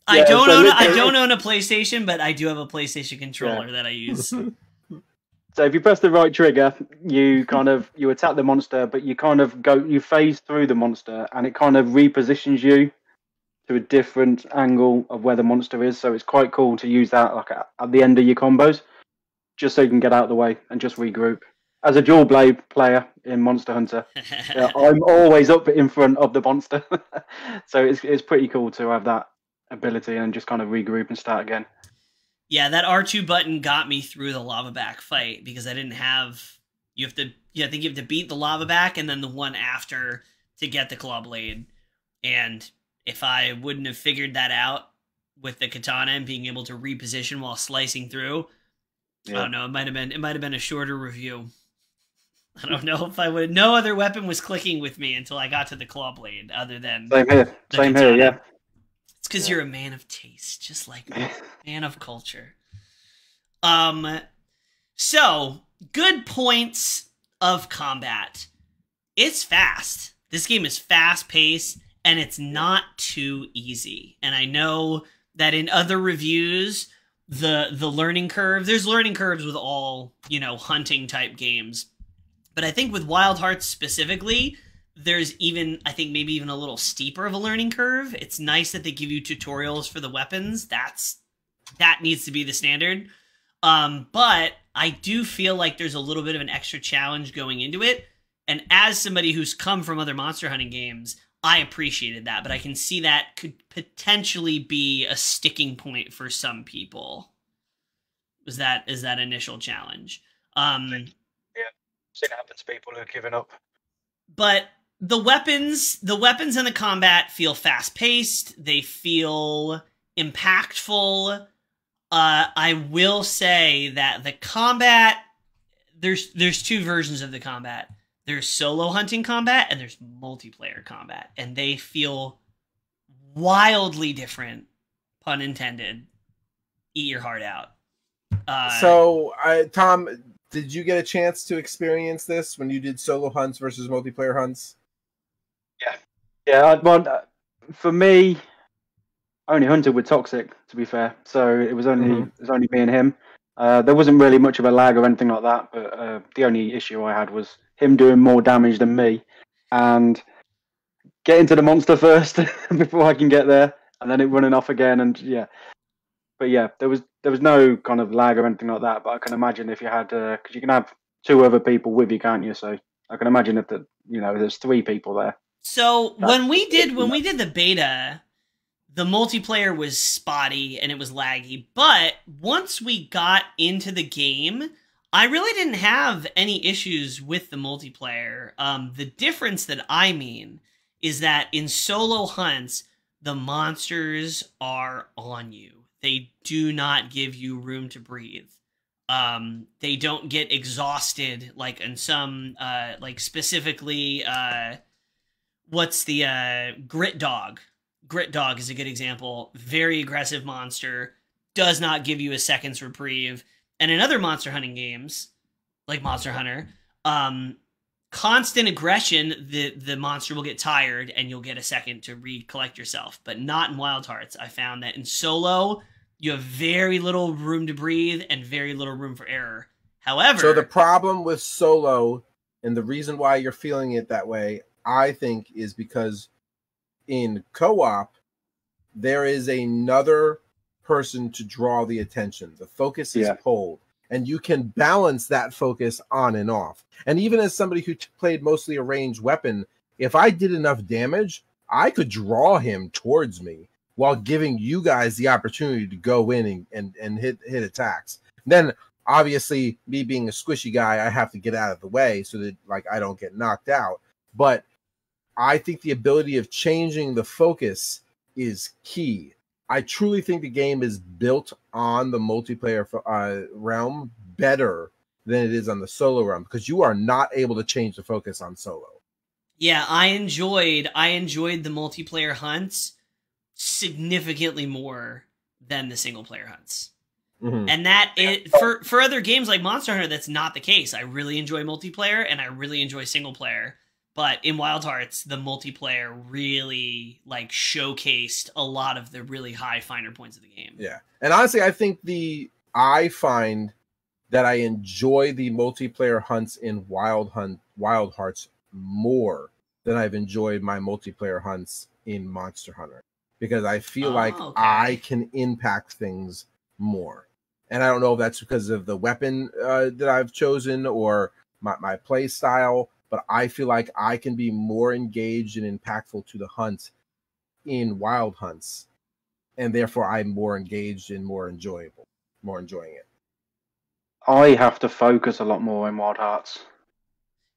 I don't own a PlayStation, but I do have a PlayStation controller that I use. So if you press the right trigger, you attack the monster, but you phase through the monster, and it kind of repositions you to a different angle of where the monster is. So it's quite cool to use that like at the end of your combos, just so you can get out of the way and just regroup. As a dual blade player in Monster Hunter, I'm always up in front of the monster, so it's pretty cool to have that ability and just kind of regroup and start again. Yeah, that R2 button got me through the lava back fight because I didn't have. I think you have to beat the lava back and then the one after to get the claw blade. And if I wouldn't have figured that out with the katana and being able to reposition while slicing through, I don't know. It might have been a shorter review. I don't know if I would. No other weapon was clicking with me until I got to the claw blade, other than Same here. Yeah. It's because you're a man of taste, just like me, man of culture. So good points of combat. It's fast. This game is fast paced, and it's not too easy. And I know that in other reviews, the learning curve. There's learning curves with all hunting type games. But I think with Wild Hearts specifically, there's maybe even a little steeper of a learning curve. It's nice that they give you tutorials for the weapons. That needs to be the standard. But I do feel like there's a little bit of an extra challenge going into it. And as somebody who's come from other monster hunting games, I appreciated that. But I can see that could potentially be a sticking point for some people. Is that initial challenge? Seen it happen to people who have given up. But the weapons and the combat feel fast-paced. They feel impactful. I will say that the combat, there's 2 versions of the combat. There's solo hunting combat and there's multiplayer combat. And they feel wildly different, pun intended. Eat your heart out. Tom, did you get a chance to experience this when you did solo hunts versus multiplayer hunts? Yeah. For me, I only hunted with Toxic, to be fair. So it was only me and him. There wasn't really much of a lag or anything like that. But the only issue I had was him doing more damage than me, and getting to the monster first before I can get there, and then it running off again. And but there was no kind of lag or anything like that. But I can imagine if you had, because you can have 2 other people with you, can't you? So I can imagine if there's 3 people there. So when we did the beta, the multiplayer was spotty and it was laggy. But once we got into the game, I really didn't have any issues with the multiplayer. The difference that I mean is that in solo hunts, the monsters are on you. They do not give you room to breathe. They don't get exhausted like in some, like specifically, what's the Grit Dog? Grit Dog is a good example. Very aggressive monster, does not give you a second's reprieve. And in other monster hunting games, like Monster Hunter, constant aggression, the monster will get tired and you'll get a second to recollect yourself. But not in Wild Hearts. I found that in solo, you have very little room to breathe and very little room for error. However... So the problem with solo, and the reason why you're feeling it that way, I think, is because in co-op, there is another person to draw the attention. The focus is pulled, and you can balance that focus on and off. And even as somebody who played mostly a ranged weapon, if I did enough damage, I could draw him towards me while giving you guys the opportunity to go in and hit attacks. Then obviously, me being a squishy guy, I have to get out of the way so that like I don't get knocked out. But I think the ability of changing the focus is key. I truly think the game is built on the multiplayer realm better than it is on the solo realm, because you are not able to change the focus on solo. Yeah, I enjoyed the multiplayer hunts significantly more than the single player hunts. And that for other games like Monster Hunter, that's not the case. I really enjoy multiplayer and I really enjoy single player. But in Wild Hearts, the multiplayer really like showcased a lot of the really high finer points of the game. Yeah. And honestly, I find that I enjoy the multiplayer hunts in Wild Hearts more than I've enjoyed my multiplayer hunts in Monster Hunter, because I feel like I can impact things more. And I don't know if that's because of the weapon that I've chosen or my play style, but I feel like I can be more engaged and impactful to the hunt in Wild Hunts, and therefore I'm more engaged and more enjoying it. I have to focus a lot more in Wild Hearts.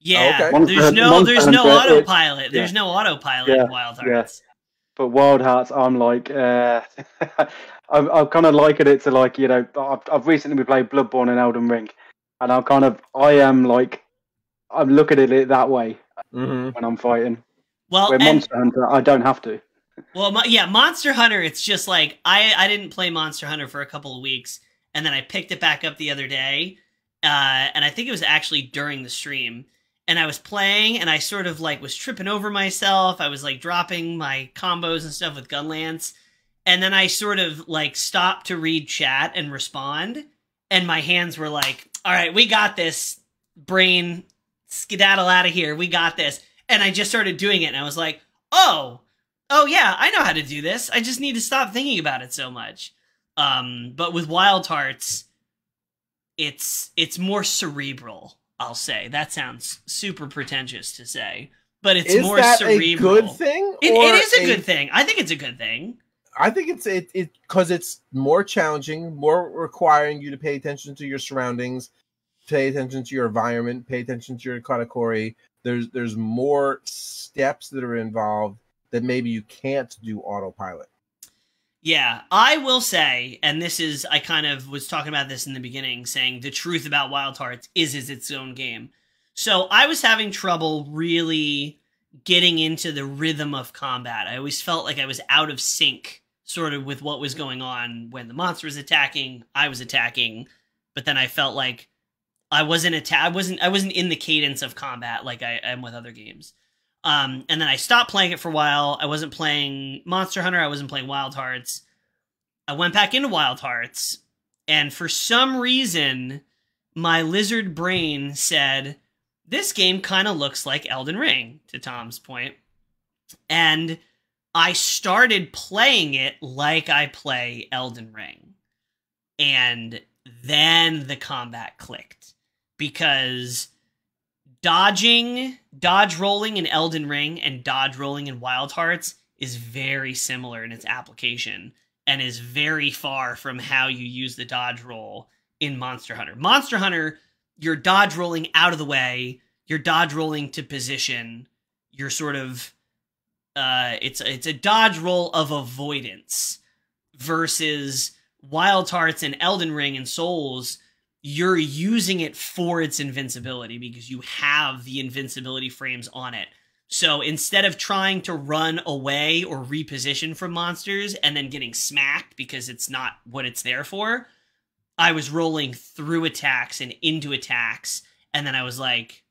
Yeah, there's no autopilot. There's no autopilot in Wild Hearts. Yeah. But Wild Hearts, I'm like, I've kind of likened it to like, you know, I've recently played Bloodborne and Elden Ring, and I'm looking at it that way when I'm fighting. Well, with Monster Hunter, I don't have to. Well, Monster Hunter, it's just like, I didn't play Monster Hunter for a couple of weeks, and then I picked it back up the other day, and I think it was actually during the stream, and I was playing, and I sort of like was tripping over myself. I was like dropping my combos and stuff with Gunlance, and then I sort of like stopped to read chat and respond, and my hands were like, all right, we got this, brain, skedaddle out of here, we got this. And I just started doing it, and I was like, oh yeah, I know how to do this. I just need to stop thinking about it so much. But with Wild Hearts, it's more cerebral, I'll say. That sounds super pretentious to say, but it's more cerebral. Is that a good thing? It is a good thing. I think it's a good thing. I think it's because it's more challenging, more requiring you to pay attention to your surroundings, pay attention to your environment, pay attention to your katakuri. There's more steps that are involved that maybe you can't do autopilot. Yeah, I will say, and this is, I kind of was talking about this in the beginning, saying the truth about Wild Hearts is its own game. So I was having trouble really getting into the rhythm of combat. I always felt like I was out of sync sort of with what was going on when the monster was attacking, I was attacking, but then I felt like I wasn't in the cadence of combat like I am with other games. And then I stopped playing it for a while. I wasn't playing Monster Hunter. I wasn't playing Wild Hearts. I went back into Wild Hearts, and for some reason, my lizard brain said, this game kind of looks like Elden Ring, to Tom's point. And I started playing it like I play Elden Ring. And then the combat clicked. Because dodge rolling in Elden Ring and dodge rolling in Wild Hearts is very similar in its application and is very far from how you use the dodge roll in Monster Hunter. Monster Hunter, you're dodge rolling out of the way, you're dodge rolling to position, you're sort of it's a dodge roll of avoidance, versus Wild Hearts and Elden Ring and Souls, you're using it for its invincibility because you have the invincibility frames on it. So instead of trying to run away or reposition from monsters and then getting smacked because it's not what it's there for, I was rolling through attacks and into attacks, and then I was like,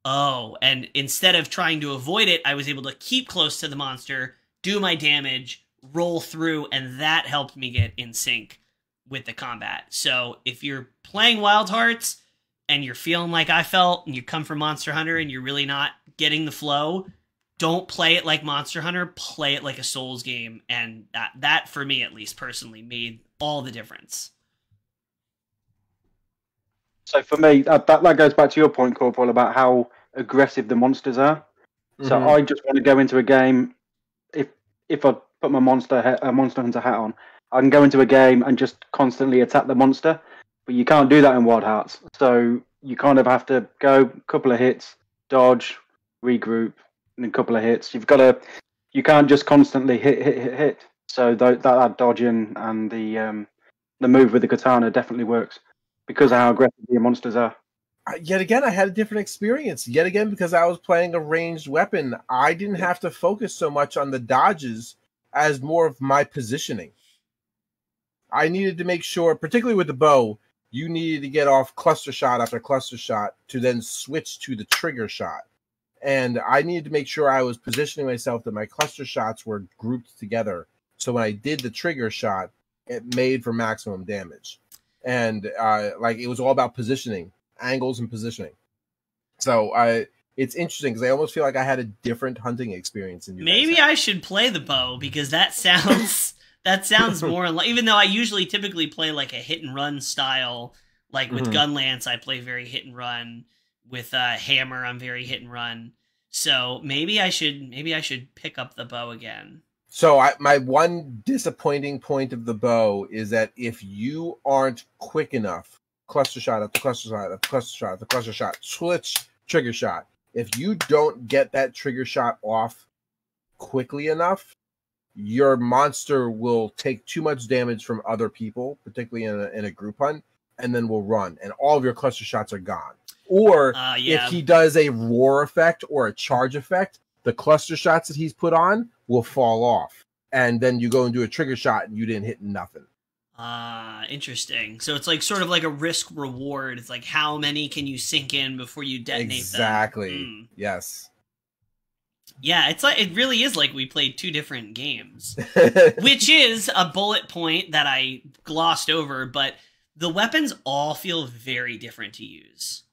oh, and instead of trying to avoid it, I was able to keep close to the monster, do my damage, roll through, and that helped me get in sync with the combat. So if you're playing Wild Hearts and you're feeling like I felt, and you come from Monster Hunter and you're really not getting the flow, don't play it like Monster Hunter, play it like a Souls game, and that for me, at least personally, made all the difference. So for me, that goes back to your point, Corporal, about how aggressive the monsters are. So I just want to go into a game, if I put my Monster Hunter hat on, I can go into a game and just constantly attack the monster, but you can't do that in Wild Hearts. So you kind of have to go a couple of hits, dodge, regroup, and a couple of hits. You can't just constantly hit. So that dodging and the move with the katana definitely works because of how aggressive your monsters are. Yet again, I had a different experience. Yet again, because I was playing a ranged weapon, I didn't have to focus so much on the dodges as more of my positioning. I needed to make sure, particularly with the bow, you needed to get off cluster shot after cluster shot to then switch to the trigger shot. And I needed to make sure I was positioning myself that my cluster shots were grouped together. So when I did the trigger shot, it made for maximum damage. And like it was all about positioning, angles and positioning. So it's interesting because I almost feel like I had a different hunting experience. Maybe I should play the bow because that sounds that sounds more like, even though I usually typically play like a hit and run style, like with Gunlance, I play very hit and run. With Hammer, I'm very hit and run. So maybe I should pick up the bow again. So my one disappointing point of the bow is that if you aren't quick enough, cluster shot after cluster shot after cluster shot after cluster shot, switch trigger shot. If you don't get that trigger shot off quickly enough, your monster will take too much damage from other people, particularly in a group hunt, and then will run, and all of your cluster shots are gone. Or if he does a roar effect or a charge effect, the cluster shots that he's put on will fall off. And then you go and do a trigger shot and you didn't hit nothing. Interesting. So it's like sort of like a risk reward. It's like how many can you sink in before you detonate them? Exactly. Yes. Yeah, it's like it really is like we played two different games. Which is a bullet point that I glossed over, but the weapons all feel very different to use.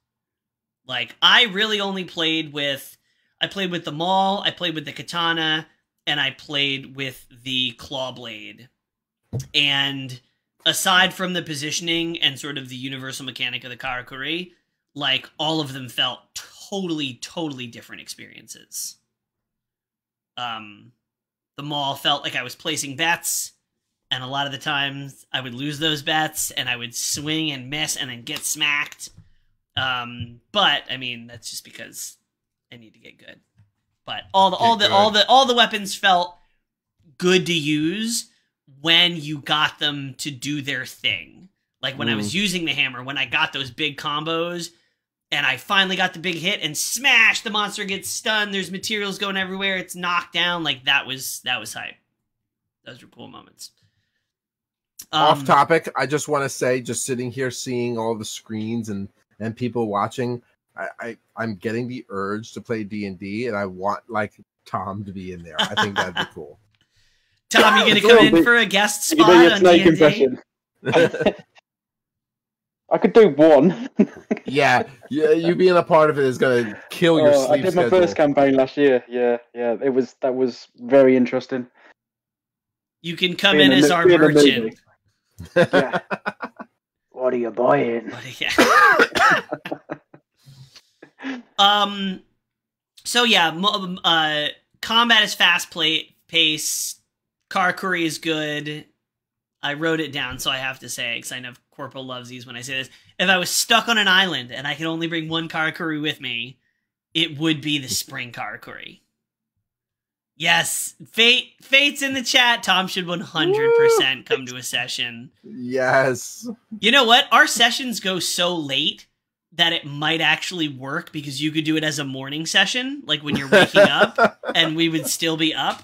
Like, I really only played with the maul, I played with the katana, and I played with the claw blade. And aside from the positioning and sort of the universal mechanic of the karakuri, like, all of them felt totally, totally different experiences. The maul felt like I was placing bets, and a lot of the times I would lose those bets, and I would swing and miss and then get smacked. But I mean, that's just because I need to get good. But all the weapons felt good to use when you got them to do their thing. Like when I was using the hammer, when I got those big combos and I finally got the big hit and smash, the monster gets stunned, there's materials going everywhere, it's knocked down, like that was hype. Those were cool moments. Off topic, I just want to say, just sitting here seeing all the screens and people watching, I'm getting the urge to play D&D, and I want like Tom to be in there. I think that'd be cool. Tom, you gonna come in for a guest spot on D&D? I could do one. yeah, you being a part of it is gonna kill your sleep. I did my first campaign last year. Yeah, that was very interesting. You can come in as our merchant. Yeah. What are you buying? So yeah, combat is fast paced. Karakuri is good. I wrote it down, so I have to say, because I have Corporal loves these when I say this. If I was stuck on an island and I could only bring one Karakuri with me, it would be the Spring Karakuri. Yes, Fate's in the chat. Tom should 100% come to a session. Yes. You know what? Our sessions go so late that it might actually work because you could do it as a morning session, like when you're waking up, and we would still be up.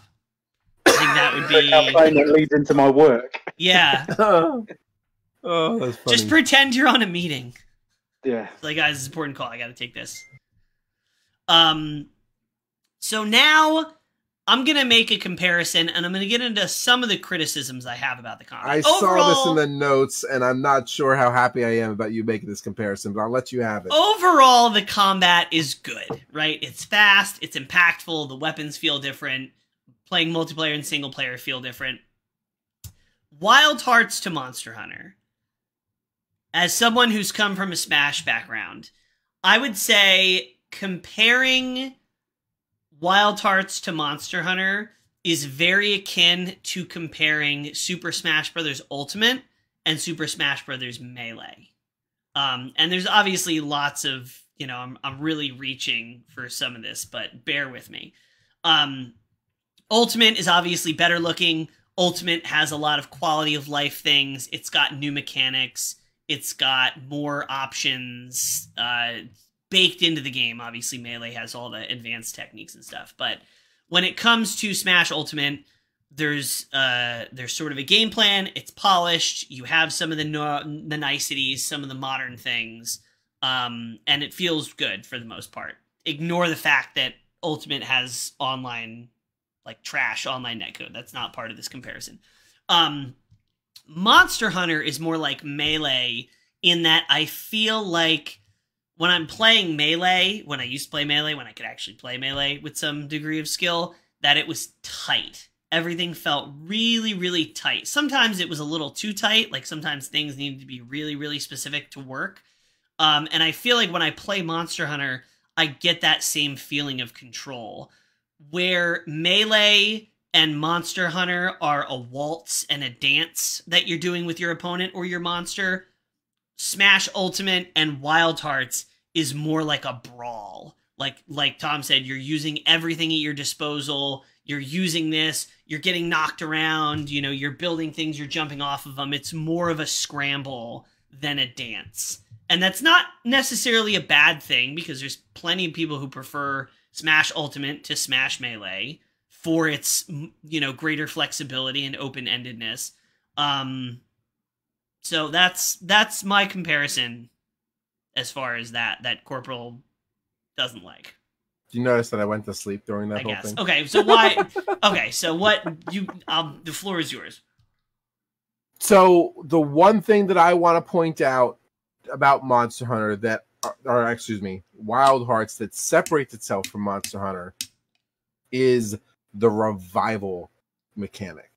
I think that would be... That leads into my work. Yeah. Oh, that's funny. Just pretend you're on a meeting. Yeah. It's like, guys, it's an important call. I gotta take this. So now... I'm going to make a comparison, and I'm going to get into some of the criticisms I have about the combat. I saw this in the notes, and I'm not sure how happy I am about you making this comparison, but I'll let you have it. Overall, the combat is good, right? It's fast, it's impactful, the weapons feel different, playing multiplayer and single player feel different. Wild Hearts to Monster Hunter. As someone who's come from a Smash background, I would say comparing... Wild Hearts to Monster Hunter is very akin to comparing Super Smash Bros. Ultimate and Super Smash Bros. Melee. And there's obviously lots of, you know, I'm really reaching for some of this, but bear with me. Ultimate is obviously better looking. Ultimate has a lot of quality of life things. It's got new mechanics. It's got more options, baked into the game. Obviously, Melee has all the advanced techniques and stuff. But when it comes to Smash Ultimate, there's sort of a game plan. It's polished. You have some of the niceties, some of the modern things, and it feels good for the most part. Ignore the fact that Ultimate has online, like trash online netcode. That's not part of this comparison. Monster Hunter is more like Melee in that I feel like when I'm playing Melee, when I used to play Melee, when I could actually play Melee with some degree of skill, that it was tight. Everything felt really, really tight. Sometimes it was a little too tight. Like sometimes things needed to be really, really specific to work. And I feel like when I play Monster Hunter, I get that same feeling of control. Where Melee and Monster Hunter are a waltz and a dance that you're doing with your opponent or your monster, Smash Ultimate and Wild Hearts is more like a brawl. Like Tom said, you're using everything at your disposal. You're using this. You're getting knocked around. You know, you're building things. You're jumping off of them. It's more of a scramble than a dance. And that's not necessarily a bad thing because there's plenty of people who prefer Smash Ultimate to Smash Melee for its, you know, greater flexibility and open-endedness. So that's my comparison as far as that Corporal doesn't like. Do you notice that I went to sleep during that whole thing? Okay, so why? Okay, so what you? The floor is yours. So the one thing that I want to point out about Monster Hunter that, or excuse me, Wild Hearts that separates itself from Monster Hunter is the revival mechanic.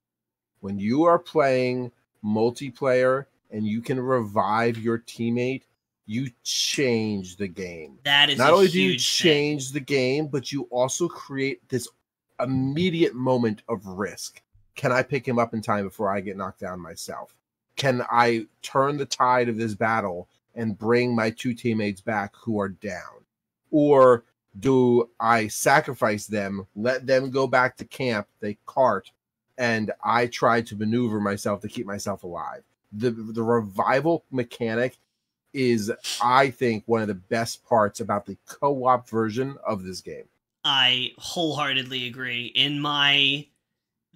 When you are playing multiplayer and you can revive your teammate, you change the game. That is not only do you change the game, but you also create this immediate moment of risk. Can I pick him up in time before I get knocked down myself? Can I turn the tide of this battle and bring my two teammates back who are down? Or do I sacrifice them, let them go back to camp, they cart, and I try to maneuver myself to keep myself alive? The revival mechanic is, I think, one of the best parts about the co-op version of this game. I wholeheartedly agree. In my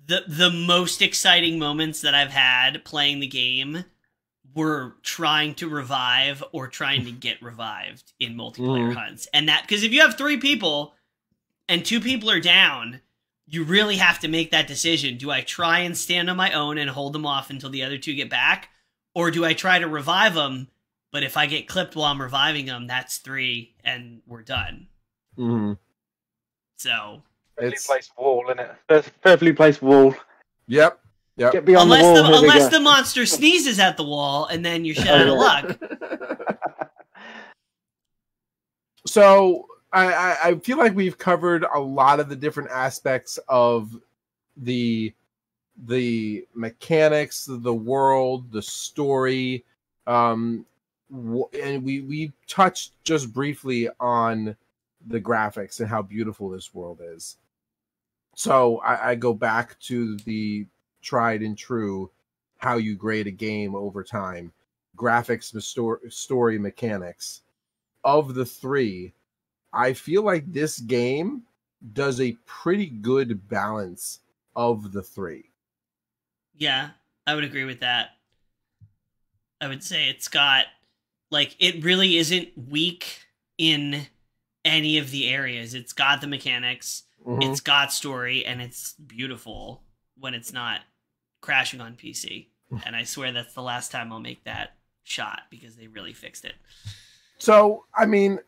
the most exciting moments that I've had playing the game were trying to revive or trying to get revived in multiplayer hunts. And that, because if you have 3 people and 2 people are down, you really have to make that decision. Do I try and stand on my own and hold them off until the other 2 get back? Or do I try to revive them? But if I get clipped while I'm reviving them, that's 3 and we're done. So perfectly placed wall, isn't it? Perfectly placed wall. Yep. Get beyond the wall. Unless the monster sneezes at the wall, and then you're shut out of luck. So I feel like we've covered a lot of the different aspects of the mechanics, the world, the story, And we touched just briefly on the graphics and how beautiful this world is. So I go back to the tried and true how you grade a game over time. Graphics, story mechanics. Of the three, I feel like this game does a pretty good balance of the three. Yeah, I would agree with that. I would say it's got, like, it really isn't weak in any of the areas. It's got the mechanics, it's got story, and it's beautiful when it's not crashing on PC. And I swear that's the last time I'll make that shot because they really fixed it. So, I mean,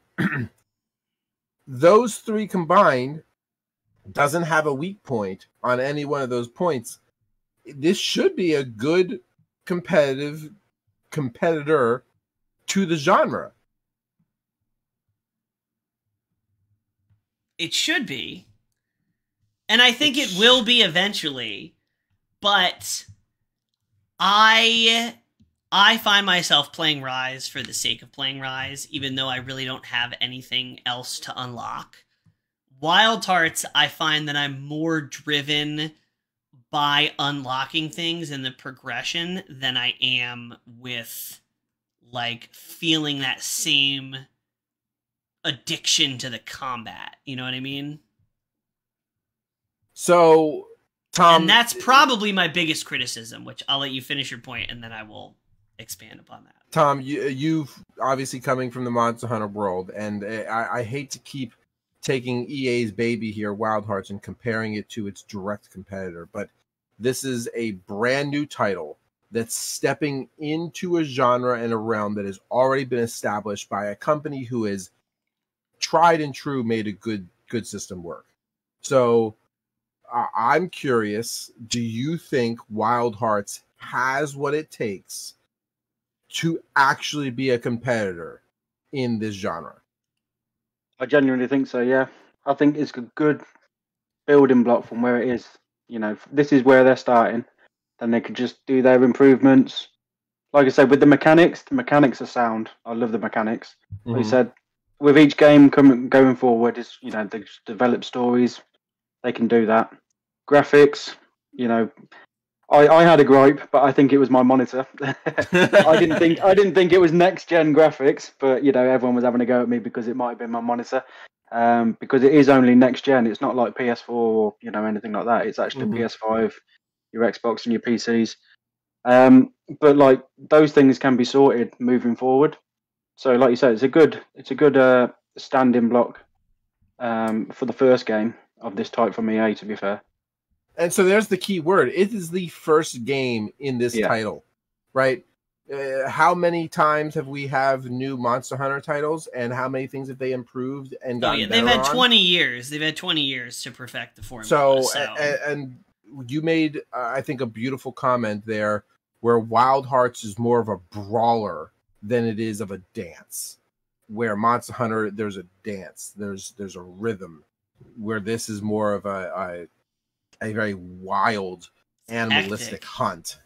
those three combined doesn't have a weak point on any one of those points. This should be a good competitor to the genre. It should be. And I think it will be eventually. But I find myself playing Rise for the sake of playing Rise, even though I really don't have anything else to unlock. Wild Hearts, I find that I'm more driven by unlocking things and the progression than I am with, like, feeling that same addiction to the combat. You know what I mean? So, Tom... And that's probably my biggest criticism, which I'll let you finish your point, and then I will expand upon that. Tom, you've obviously coming from the Monster Hunter world, and I hate to keep taking EA's baby here, Wild Hearts, and comparing it to its direct competitor, but this is a brand new title that's stepping into a genre and a realm that has already been established by a company who has tried and true made a good system work. So I'm curious, do you think Wild Hearts has what it takes to actually be a competitor in this genre? I genuinely think so, yeah. I think it's a good building block from where it is. You know, this is where they're starting. Then they could just do their improvements. Like I said, with the mechanics are sound. I love the mechanics. Like you said, with each game going forward, is, you know, they just develop stories. They can do that. Graphics, you know, I had a gripe, but I think it was my monitor. I didn't think it was next gen graphics, but you know, everyone was having a go at me because it might have been my monitor. Because it is only next gen. It's not like PS4 or, you know, anything like that. It's actually PS5, your Xbox, and your PCs. But like, those things can be sorted moving forward. So, like you said, it's a good standing block for the first game of this type from EA. To be fair. And so there's the key word. It is the first game in this title, right? How many times have we have new Monster Hunter titles, and how many things have they improved and gotten better they've had on? 20 years. They've had 20 years to perfect the formula. So. And you made, I think, a beautiful comment there, where Wild Hearts is more of a brawler than it is of a dance. Where Monster Hunter, there's a dance, there's a rhythm. Where this is more of a very wild, animalistic hunt.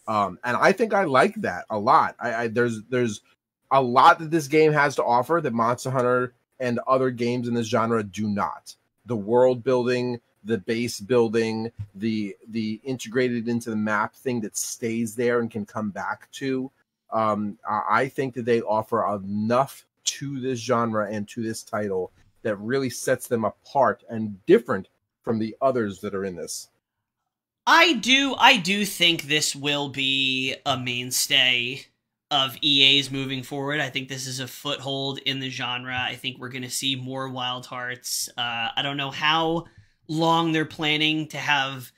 And I think I like that a lot. There's a lot that this game has to offer that Monster Hunter and other games in this genre do not. The world building, the base building, the integrated into the map thing that stays there and can come back to. I think that they offer enough to this genre and to this title that really sets them apart and different from the others that are in this. I do think this will be a mainstay of EA's moving forward. I think this is a foothold in the genre. I think we're going to see more Wild Hearts. I don't know how long they're planning to have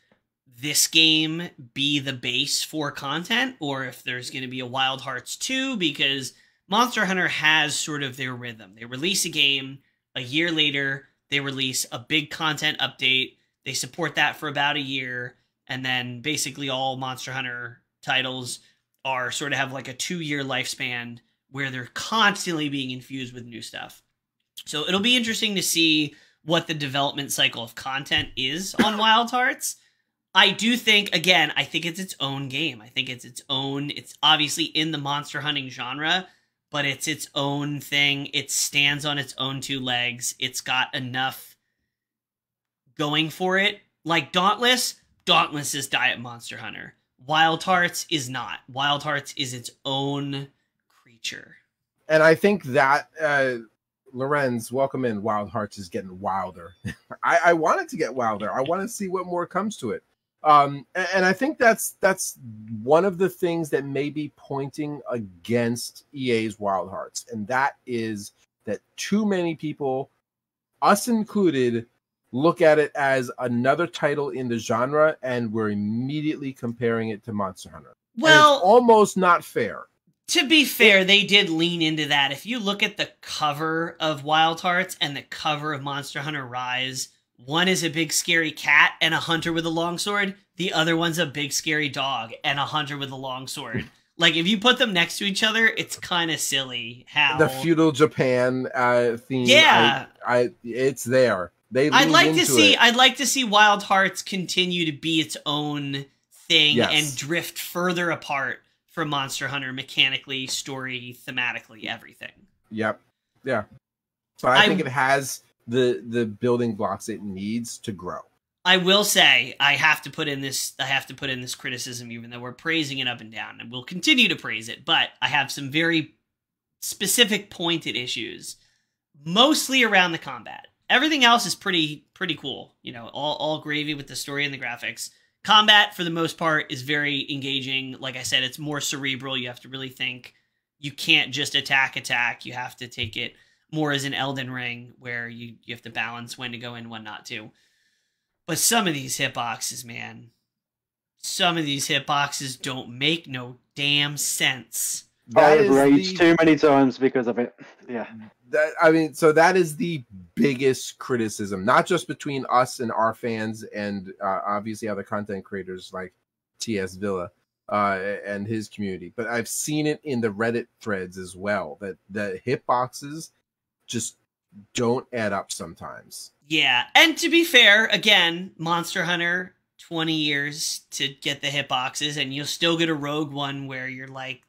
this game be the base for content, or if there's going to be a Wild Hearts 2, because Monster Hunter has sort of their rhythm. They release a game, a year later, they release a big content update, they support that for about a year, and then basically all Monster Hunter titles are sort of have like a 2-year lifespan where they're constantly being infused with new stuff. So it'll be interesting to see what the development cycle of content is on Wild Hearts. I do think, again, I think it's its own game. I think it's its own, it's obviously in the monster hunting genre, but it's its own thing. It stands on its own two legs. It's got enough going for it. Like Dauntless is Diet Monster Hunter. Wild Hearts is not. Wild Hearts is its own creature. And I think that, Lorenz, welcome in. Wild Hearts is getting wilder. I want it to get wilder. I want to see what more comes to it. And I think that's one of the things that may be pointing against EA's Wild Hearts, and that is that too many people, us included, look at it as another title in the genre, and we're immediately comparing it to Monster Hunter. Well, it's almost not fair. To be fair, they did lean into that. If you look at the cover of Wild Hearts and the cover of Monster Hunter Rise, one is a big scary cat and a hunter with a longsword. The other one's a big scary dog and a hunter with a longsword. Like, if you put them next to each other, it's kind of silly how the feudal Japan theme. Yeah, it's there. I'd like to see Wild Hearts continue to be its own thing and drift further apart from Monster Hunter mechanically, story, thematically, everything. Yep. Yeah. So I think it has the building blocks it needs to grow. I will say I have to put in this criticism, even though we're praising it up and down, and we'll continue to praise it, but I have some very specific pointed issues, mostly around the combat. Everything else is pretty cool. You know, all gravy with the story and the graphics. Combat, for the most part, is very engaging. Like I said, it's more cerebral. You have to really think. You can't just attack. You have to take it more as an Elden Ring, where you have to balance when to go in, when not to. But some of these hitboxes, man, don't make no damn sense. I have raged too many times because of it. Yeah. So that is the biggest criticism, not just between us and our fans and obviously other content creators like TSVILLA and his community, but I've seen it in the Reddit threads as well, that the hitboxes just don't add up sometimes. Yeah, and to be fair, again, Monster Hunter, 20 years to get the hitboxes, and you'll still get a rogue one where you're like,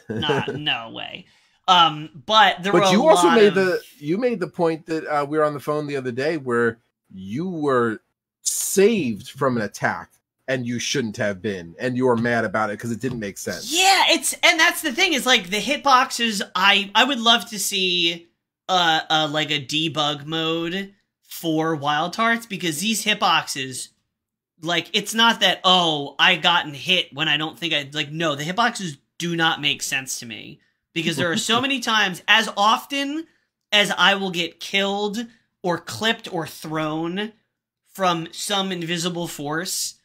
no way. But you also made the point that we were on the phone the other day where you were saved from an attack and you shouldn't have been, and you were mad about it because it didn't make sense. Yeah, and that's the thing, is like the hitboxes. I would love to see like a debug mode for Wild Hearts, because these hitboxes, like, it's not that, oh, I gotten hit when I don't think I, like, no, the hitboxes do not make sense to me. Because there are so many times, as often as I will get killed or clipped or thrown from some invisible force,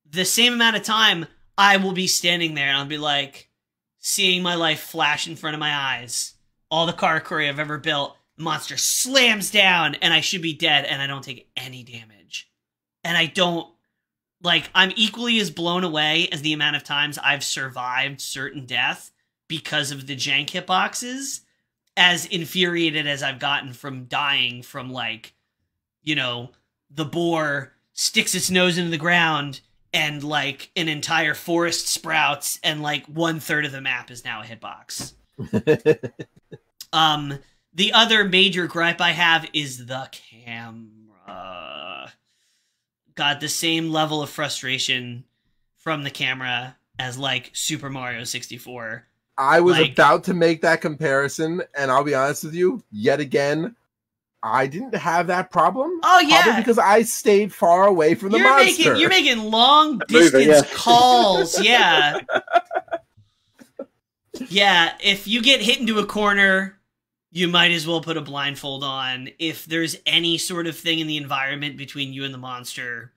the same amount of time I will be standing there and I'll be like, seeing my life flash in front of my eyes. All the Karakuri I've ever built, the monster slams down and I should be dead and I don't take any damage. And I don't, like, I'm equally as blown away as the amount of times I've survived certain death because of the jank hitboxes, as infuriated as I've gotten from dying from, like, you know, the boar sticks its nose into the ground and, like, an entire forest sprouts and, like, 1/3 of the map is now a hitbox. The other major gripe I have is the camera. Got the same level of frustration from the camera as, like, Super Mario 64. I was about to make that comparison, and I'll be honest with you, yet again, I didn't have that problem. Oh, yeah. Probably because I stayed far away from the monster. You're making long-distance calls, yeah. Yeah, if you get hit into a corner, you might as well put a blindfold on. If there's any sort of thing in the environment between you and the monster,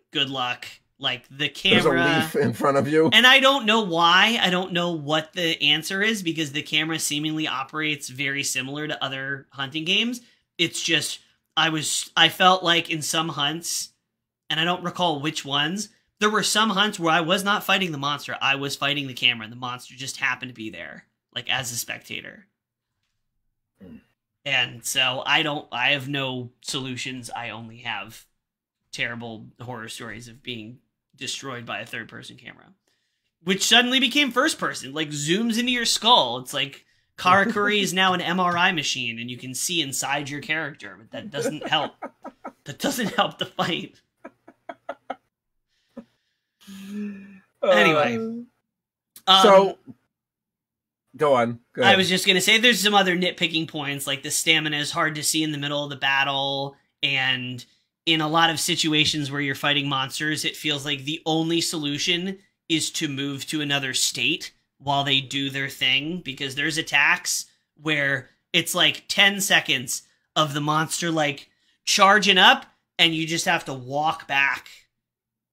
good luck. Like, the camera... There's a leaf in front of you. And I don't know why. I don't know what the answer is, because the camera seemingly operates very similar to other hunting games. It's just, I felt like in some hunts, and I don't recall which ones, there were some hunts where I was not fighting the monster. I was fighting the camera, and the monster just happened to be there, like, as a spectator. And so I have no solutions. I only have terrible horror stories of being destroyed by a third-person camera, which suddenly became first-person, like zooms into your skull. It's like Karakuri is now an MRI machine, and you can see inside your character, but that doesn't help. That doesn't help the fight. Anyway. So, go on. Go ahead. I was just going to say there's some other nitpicking points, like the stamina is hard to see in the middle of the battle, and in a lot of situations where you're fighting monsters, it feels like the only solution is to move to another state while they do their thing, because there's attacks where it's like 10 seconds of the monster like charging up, and you just have to walk back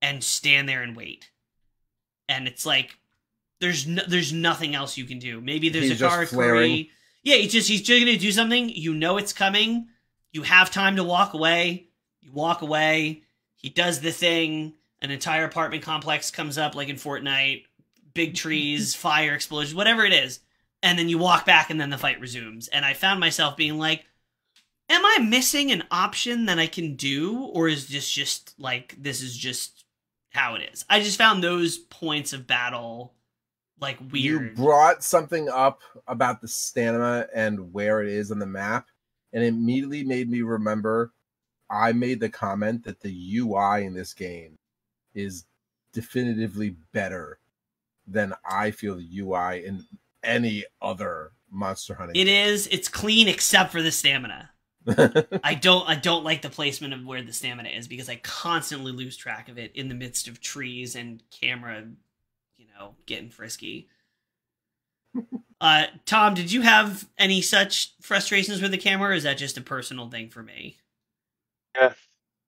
and stand there and wait. And it's like there's nothing else you can do. Maybe there's a Karakuri. Yeah, he's just gonna do something. You know it's coming. You have time to walk away. You walk away. He does the thing. An entire apartment complex comes up like in Fortnite. Big trees, fire explosions, whatever it is. And then you walk back and then the fight resumes. And I found myself being like, am I missing an option that I can do? Or is this just like, this is just how it is? I just found those points of battle like weird. You brought something up about the stamina and where it is on the map, and it immediately made me remember I made the comment that the UI in this game is definitively better than I feel the UI in any other Monster Hunting It game. is. It's clean except for the stamina. I don't like the placement of where the stamina is, because I constantly lose track of it in the midst of trees and camera, you know, getting frisky. Tom, did you have any such frustrations with the camera, or is that just a personal thing for me? Yeah,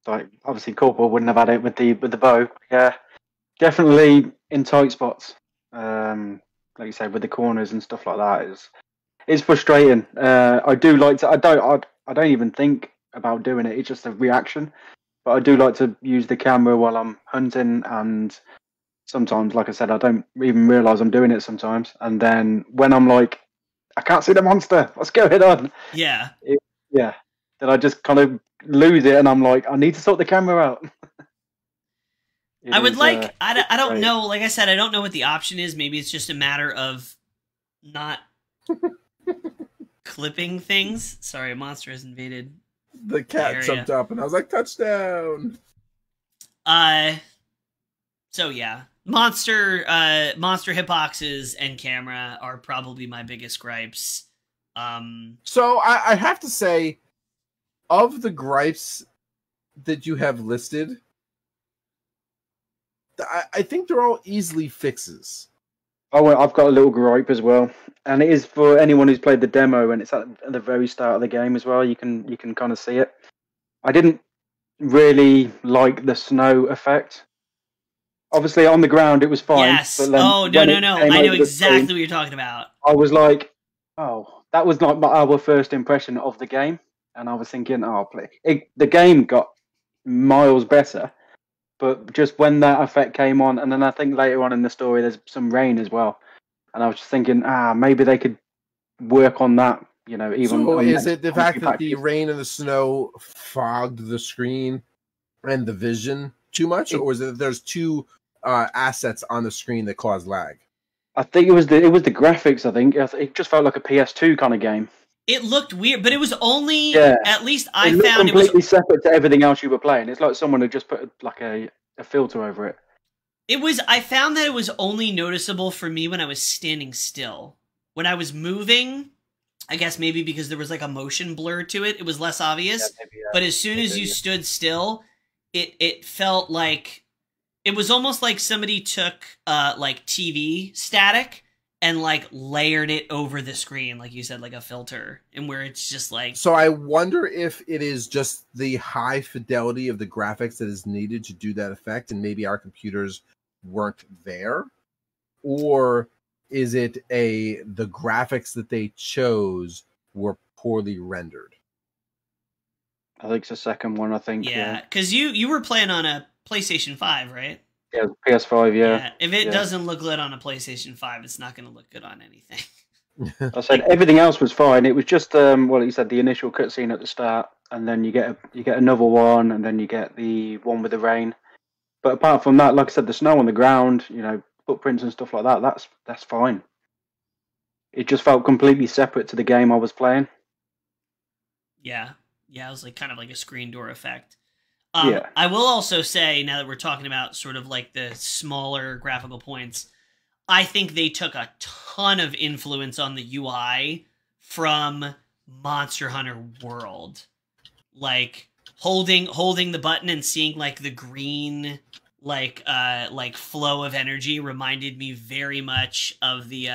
like obviously Corporal wouldn't have had it with the bow. Yeah, definitely in tight spots. Like you said, with the corners and stuff like that, it's frustrating. I do like to. I don't even think about doing it. It's just a reaction. But I do like to use the camera while I'm hunting, and sometimes, like I said, I don't even realise I'm doing it sometimes. And then when I'm like, I can't see the monster. What's going on? Yeah. Then I just kind of lose it, and I'm like, I need to sort the camera out. I would like, I don't know, like I said, I don't know what the option is. Maybe it's just a matter of not clipping things. Sorry, a monster has invaded the cat jumped up, and I was like, touchdown! So yeah, monster hitboxes and camera are probably my biggest gripes. So I have to say, of the gripes that you have listed, I think they're all easily fixes. Oh, I've got a little gripe as well, and it is for anyone who's played the demo, and it's at the very start of the game as well. You can kind of see it. I didn't really like the snow effect. Obviously, on the ground it was fine. Yes. But then no. I know exactly what you're talking about. I was like, oh, that was not our first impression of the game, and I was thinking, oh, the game got miles better. But just when that effect came on, and then I think later on in the story there's some rain as well, and I was just thinking, maybe they could work on that. You know, even so is it the fact that the rain and the snow fogged the screen and the vision too much, or is it that there's two assets on the screen that cause lag? I think it was the graphics. I think it just felt like a PS2 kind of game. It looked weird, but it was only, at least I found it was completely separate to everything else you were playing. It's like someone had just put like a filter over it. I found that it was only noticeable for me when I was standing still. When I was moving, I guess maybe because there was like a motion blur to it, it was less obvious. Yeah, maybe, but as soon as you stood still, it felt like, it was almost like somebody took like TV static and like layered it over the screen, like you said, like a filter, and where it's just like. So I wonder if it is just the high fidelity of the graphics that is needed to do that effect, and maybe our computers weren't there, or is it the graphics that they chose were poorly rendered? I think it's the second one. I think. Yeah, because you were playing on a PlayStation 5, right? Yeah, PS5, yeah. If it doesn't look good on a PlayStation 5, it's not going to look good on anything. I said everything else was fine. It was just well, you said the initial cutscene at the start, and then you get another one, and then you get the one with the rain. But apart from that, like I said, the snow on the ground, footprints and stuff like that, that's fine. It just felt completely separate to the game I was playing. Yeah. Yeah, it was like kind of like a screen door effect. Yeah. I will also say, now that we're talking about sort of like the smaller graphical points, I think they took a ton of influence on the UI from Monster Hunter World. Like holding the button and seeing like the green like flow of energy reminded me very much of the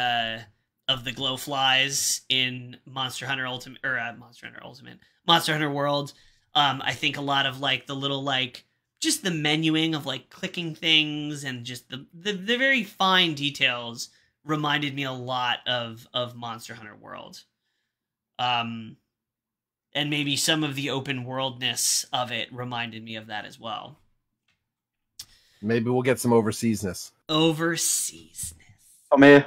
glow flies in Monster Hunter Ultimate, or Monster Hunter World. I think a lot of like the little like just the menuing of like clicking things and just the very fine details reminded me a lot of Monster Hunter World. And maybe some of the open worldness of it reminded me of that as well. Maybe we'll get some overseasness. Overseasness. I'm here.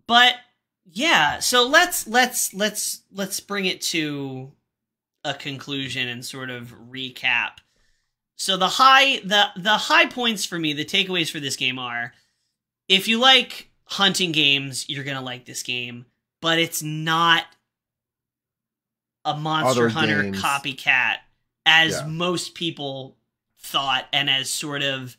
But yeah, so let's bring it to a conclusion and sort of recap. So the high points for me, the takeaways for this game are, if you like hunting games, you're gonna like this game, but it's not a Monster Hunter copycat as most people thought, and as sort of,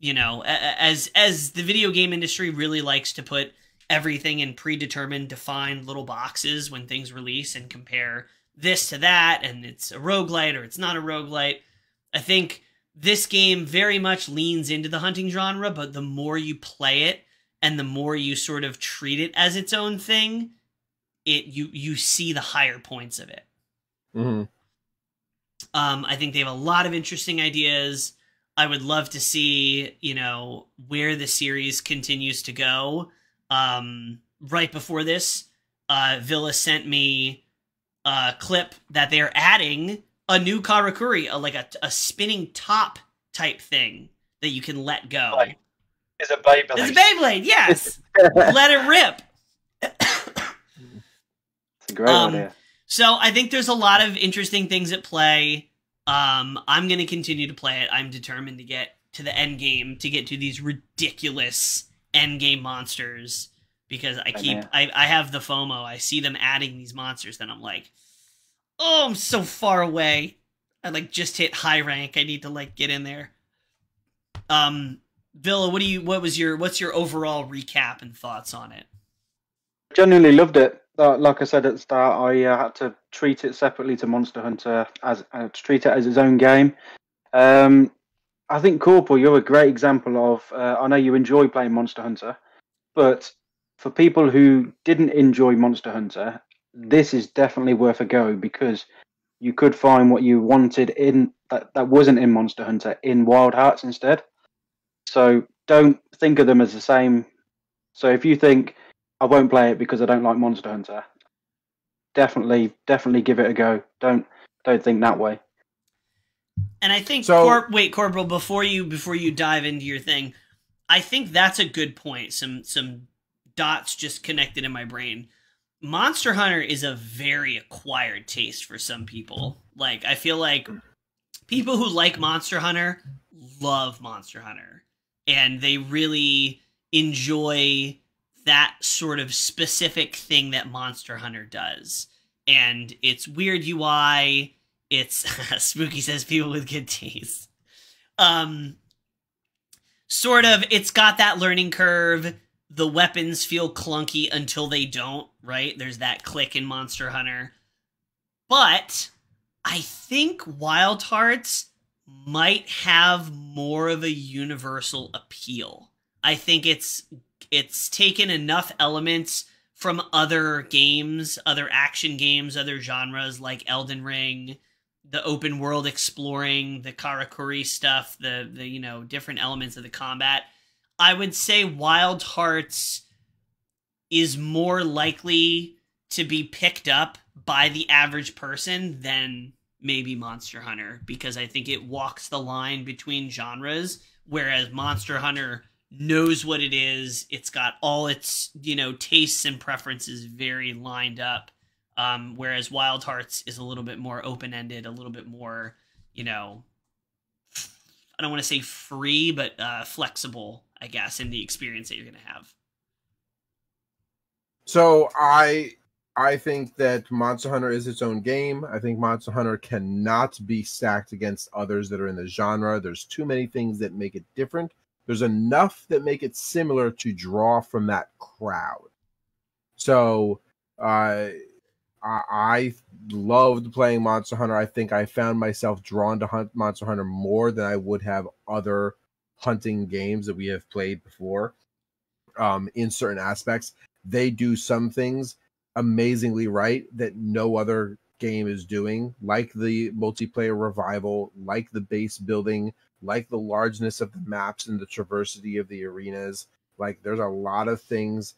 as the video game industry really likes to put everything in predetermined, defined little boxes when things release and compare this to that, and it's a roguelite or it's not a roguelite. I think this game very much leans into the hunting genre, but the more you play it and the more you sort of treat it as its own thing, you see the higher points of it. Mm-hmm. I think they have a lot of interesting ideas. I would love to see, where the series continues to go. Right before this, Villa sent me a clip that they're adding a new Karakuri, like a spinning top type thing that you can let go. It's a Beyblade. It's a Beyblade, yes. Let it rip. It's a great idea. So I think there's a lot of interesting things at play. I'm going to continue to play it. I'm determined to get to the end game, to get to these ridiculous end game monsters, because I have the FOMO. I see them adding these monsters, then I'm like, oh, I'm so far away. I like just hit high rank. I need to like get in there. Villa, what's your overall recap and thoughts on it? Genuinely loved it. Like I said at the start, I had to treat it separately to Monster Hunter, to treat it as its own game. I think, Corporal, you're a great example of, I know you enjoy playing Monster Hunter, but for people who didn't enjoy Monster Hunter, this is definitely worth a go, because you could find what you wanted in that wasn't in Monster Hunter in Wild Hearts instead. So don't think of them as the same. So if you think, I won't play it because I don't like Monster Hunter, definitely give it a go. Don't think that way. And I think, Corporal, before you dive into your thing, I think that's a good point. Some dots just connected in my brain. Monster Hunter is a very acquired taste for some people. Like, I feel like people who like Monster Hunter love Monster Hunter, and they really enjoy that sort of specific thing that Monster Hunter does. And it's weird UI. It's Spooky says people with good taste. Sort of, it's got that learning curve. The weapons feel clunky until they don't, right? There's that click in Monster Hunter. But I think Wild Hearts might have more of a universal appeal. I think it's taken enough elements from other games, other action games, other genres like Elden Ring, the open world exploring, the Karakuri stuff, the different elements of the combat. I would say Wild Hearts is more likely to be picked up by the average person than maybe Monster Hunter, because I think it walks the line between genres, whereas Monster Hunter knows what it is. It's got all its, you know, tastes and preferences very lined up. Whereas Wild Hearts is a little bit more open-ended, a little bit more, you know, I don't want to say free, but flexible, I guess, in the experience that you're going to have. So I think that Monster Hunter is its own game. I think Monster Hunter cannot be stacked against others that are in the genre. There's too many things that make it different. There's enough that make it similar to draw from that crowd. So I loved playing Monster Hunter. I think I found myself drawn to hunt Monster Hunter more than I would have other hunting games that we have played before. In certain aspects, they do some things amazingly right that no other game is doing, like the multiplayer revival, like the base building, like the largeness of the maps and the traversity of the arenas. Like, there's a lot of things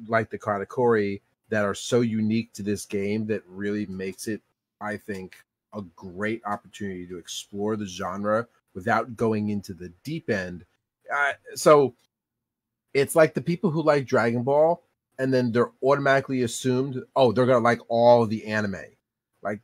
like the katakuri that are so unique to this game that really makes it, I think, a great opportunity to explore the genre without going into the deep end. So it's like the people who like Dragon Ball, and then they're automatically assumed, oh, they're going to like all the anime. Like,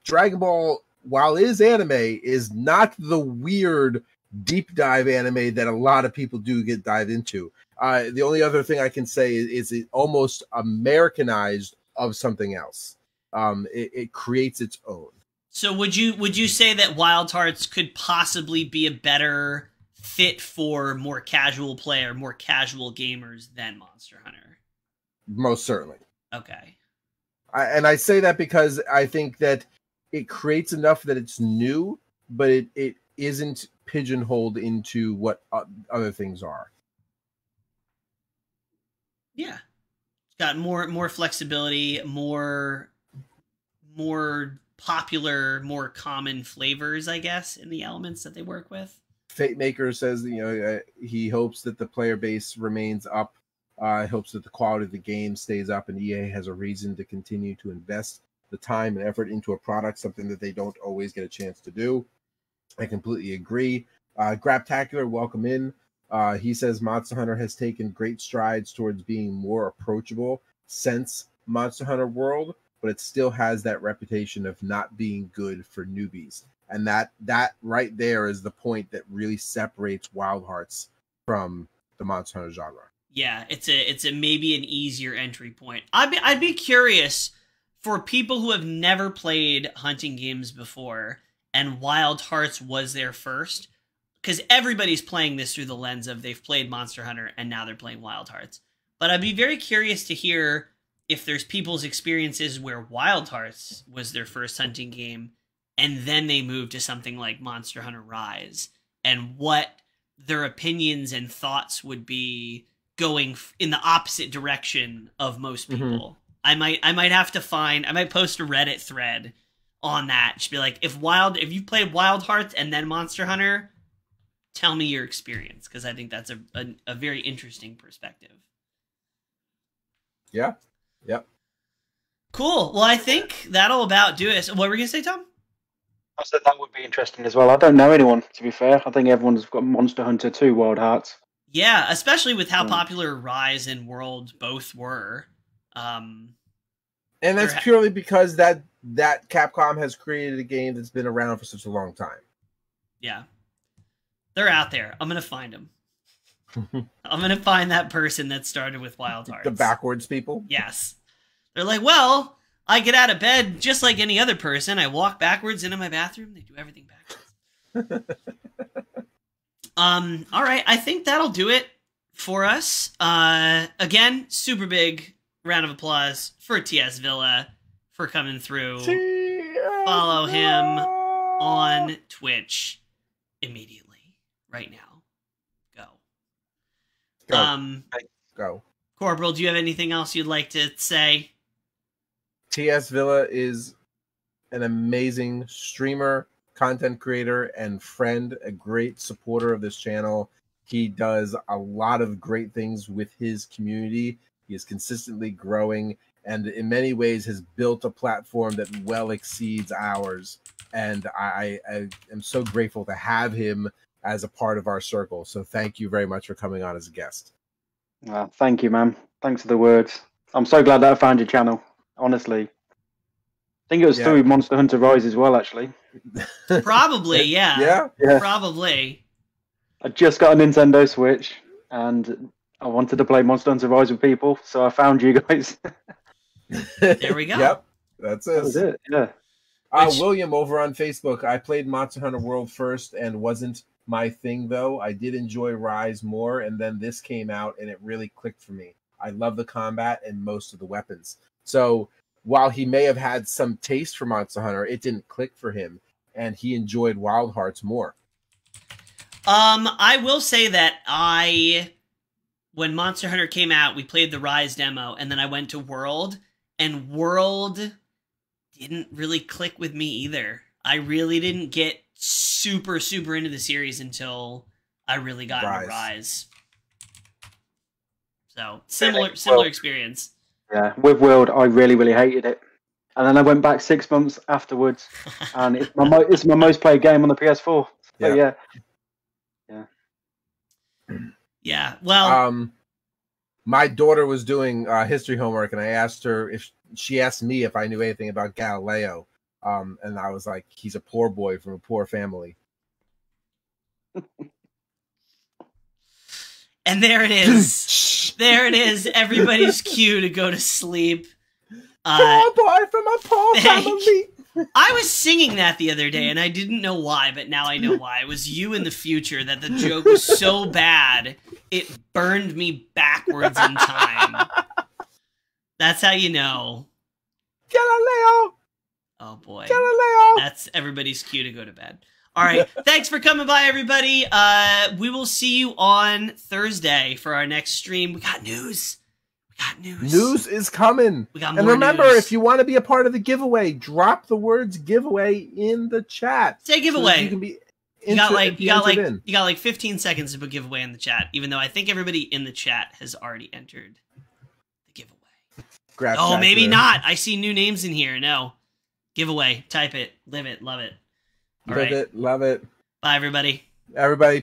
Dragon Ball, while it is anime, is not the weird deep dive anime that a lot of people do get dived into. The only other thing I can say is it almost Americanized of something else. It creates its own. So would you say that Wild Hearts could possibly be a better fit for more casual player, more casual gamers than Monster Hunter? Most certainly. Okay. I say that because I think that it creates enough that it's new, but it isn't pigeonholed into what other things are. Yeah. It's got more flexibility, more popular, more common flavors, I guess, in the elements that they work with. Fate Maker says, he hopes that the player base remains up. Hopes that the quality of the game stays up, and EA has a reason to continue to invest the time and effort into a product, something that they don't always get a chance to do. I completely agree. Grabtacular, welcome in. He says Monster Hunter has taken great strides towards being more approachable since Monster Hunter World, but it still has that reputation of not being good for newbies. And that right there is the point that really separates Wild Hearts from the Monster Hunter genre. Yeah, it's a maybe an easier entry point. I'd be curious for people who have never played hunting games before and Wild Hearts was their first, because everybody's playing this through the lens of they've played Monster Hunter and now they're playing Wild Hearts. But I'd be very curious to hear if there's people's experiences where Wild Hearts was their first hunting game and then they moved to something like Monster Hunter Rise, and what their opinions and thoughts would be going in the opposite direction of most people. Mm-hmm. I might post a Reddit thread on that. Just be like, if you played Wild Hearts and then Monster Hunter, tell me your experience, because I think that's a very interesting perspective. Yeah. Yep. Cool. Well, I think that'll about do it. What were you gonna say, Tom? I said that would be interesting as well. I don't know anyone, to be fair. I think everyone's got Monster Hunter 2 Wild Hearts. Yeah, especially with how popular Rise and World both were. And that's purely because that Capcom has created a game that's been around for such a long time. Yeah. They're out there. I'm going to find them. I'm going to find that person that started with Wild Hearts. The backwards people? Yes. They're like, well, I get out of bed just like any other person. I walk backwards into my bathroom. They do everything backwards. All right. I think that'll do it for us. Again, super big round of applause for TSVILLA for coming through. Follow him on Twitch immediately, right now. Go. Corporal, do you have anything else you'd like to say? TSVILLA is an amazing streamer, content creator, and friend, a great supporter of this channel. He does a lot of great things with his community. He is consistently growing and in many ways has built a platform that well exceeds ours. And I am so grateful to have him as a part of our circle. So thank you very much for coming on as a guest. Thank you, man. Thanks for the words. I'm so glad that I found your channel. Honestly, I think it was through Monster Hunter Rise as well. Actually, probably, yeah. Probably. I just got a Nintendo Switch, and I wanted to play Monster Hunter Rise with people, so I found you guys. There we go. Yep, that's it. That was it. Yeah. William over on Facebook. I played Monster Hunter World first and wasn't my thing, though. I did enjoy Rise more, and then this came out and it really clicked for me. I love the combat and most of the weapons. So while he may have had some taste for Monster Hunter, it didn't click for him, and he enjoyed Wild Hearts more. I will say that when Monster Hunter came out, we played the Rise demo, and then I went to World, and World didn't really click with me either. I really didn't get super into the series until I really got into Rise. So similar experience. Yeah, with World, I really hated it, and then I went back 6 months afterwards, and it's my most played game on the PS4. So yeah. Well, my daughter was doing history homework, and I asked her if she asked me if I knew anything about Galileo, and I was like, he's a poor boy from a poor family. And there it is. There it is. Everybody's cue to go to sleep. Poor boy from a poor family. I was singing that the other day, and I didn't know why, but now I know why. It was you in the future that the joke was so bad, it burned me backwards in time. That's how you know. Galileo! Oh, boy. Galileo! That's everybody's cue to go to bed. All right. Thanks for coming by, everybody. We will see you on Thursday for our next stream. We got news. News is coming. We got more and remember, news. if you want to be a part of the giveaway, drop the words giveaway in the chat. Say giveaway. So you can be you got like 15 seconds to put giveaway in the chat, even though I think everybody in the chat has already entered the giveaway. Maybe not. I see new names in here. No. Giveaway. Type it. Live it. Love it. All right. Love it. Bye, everybody. Everybody.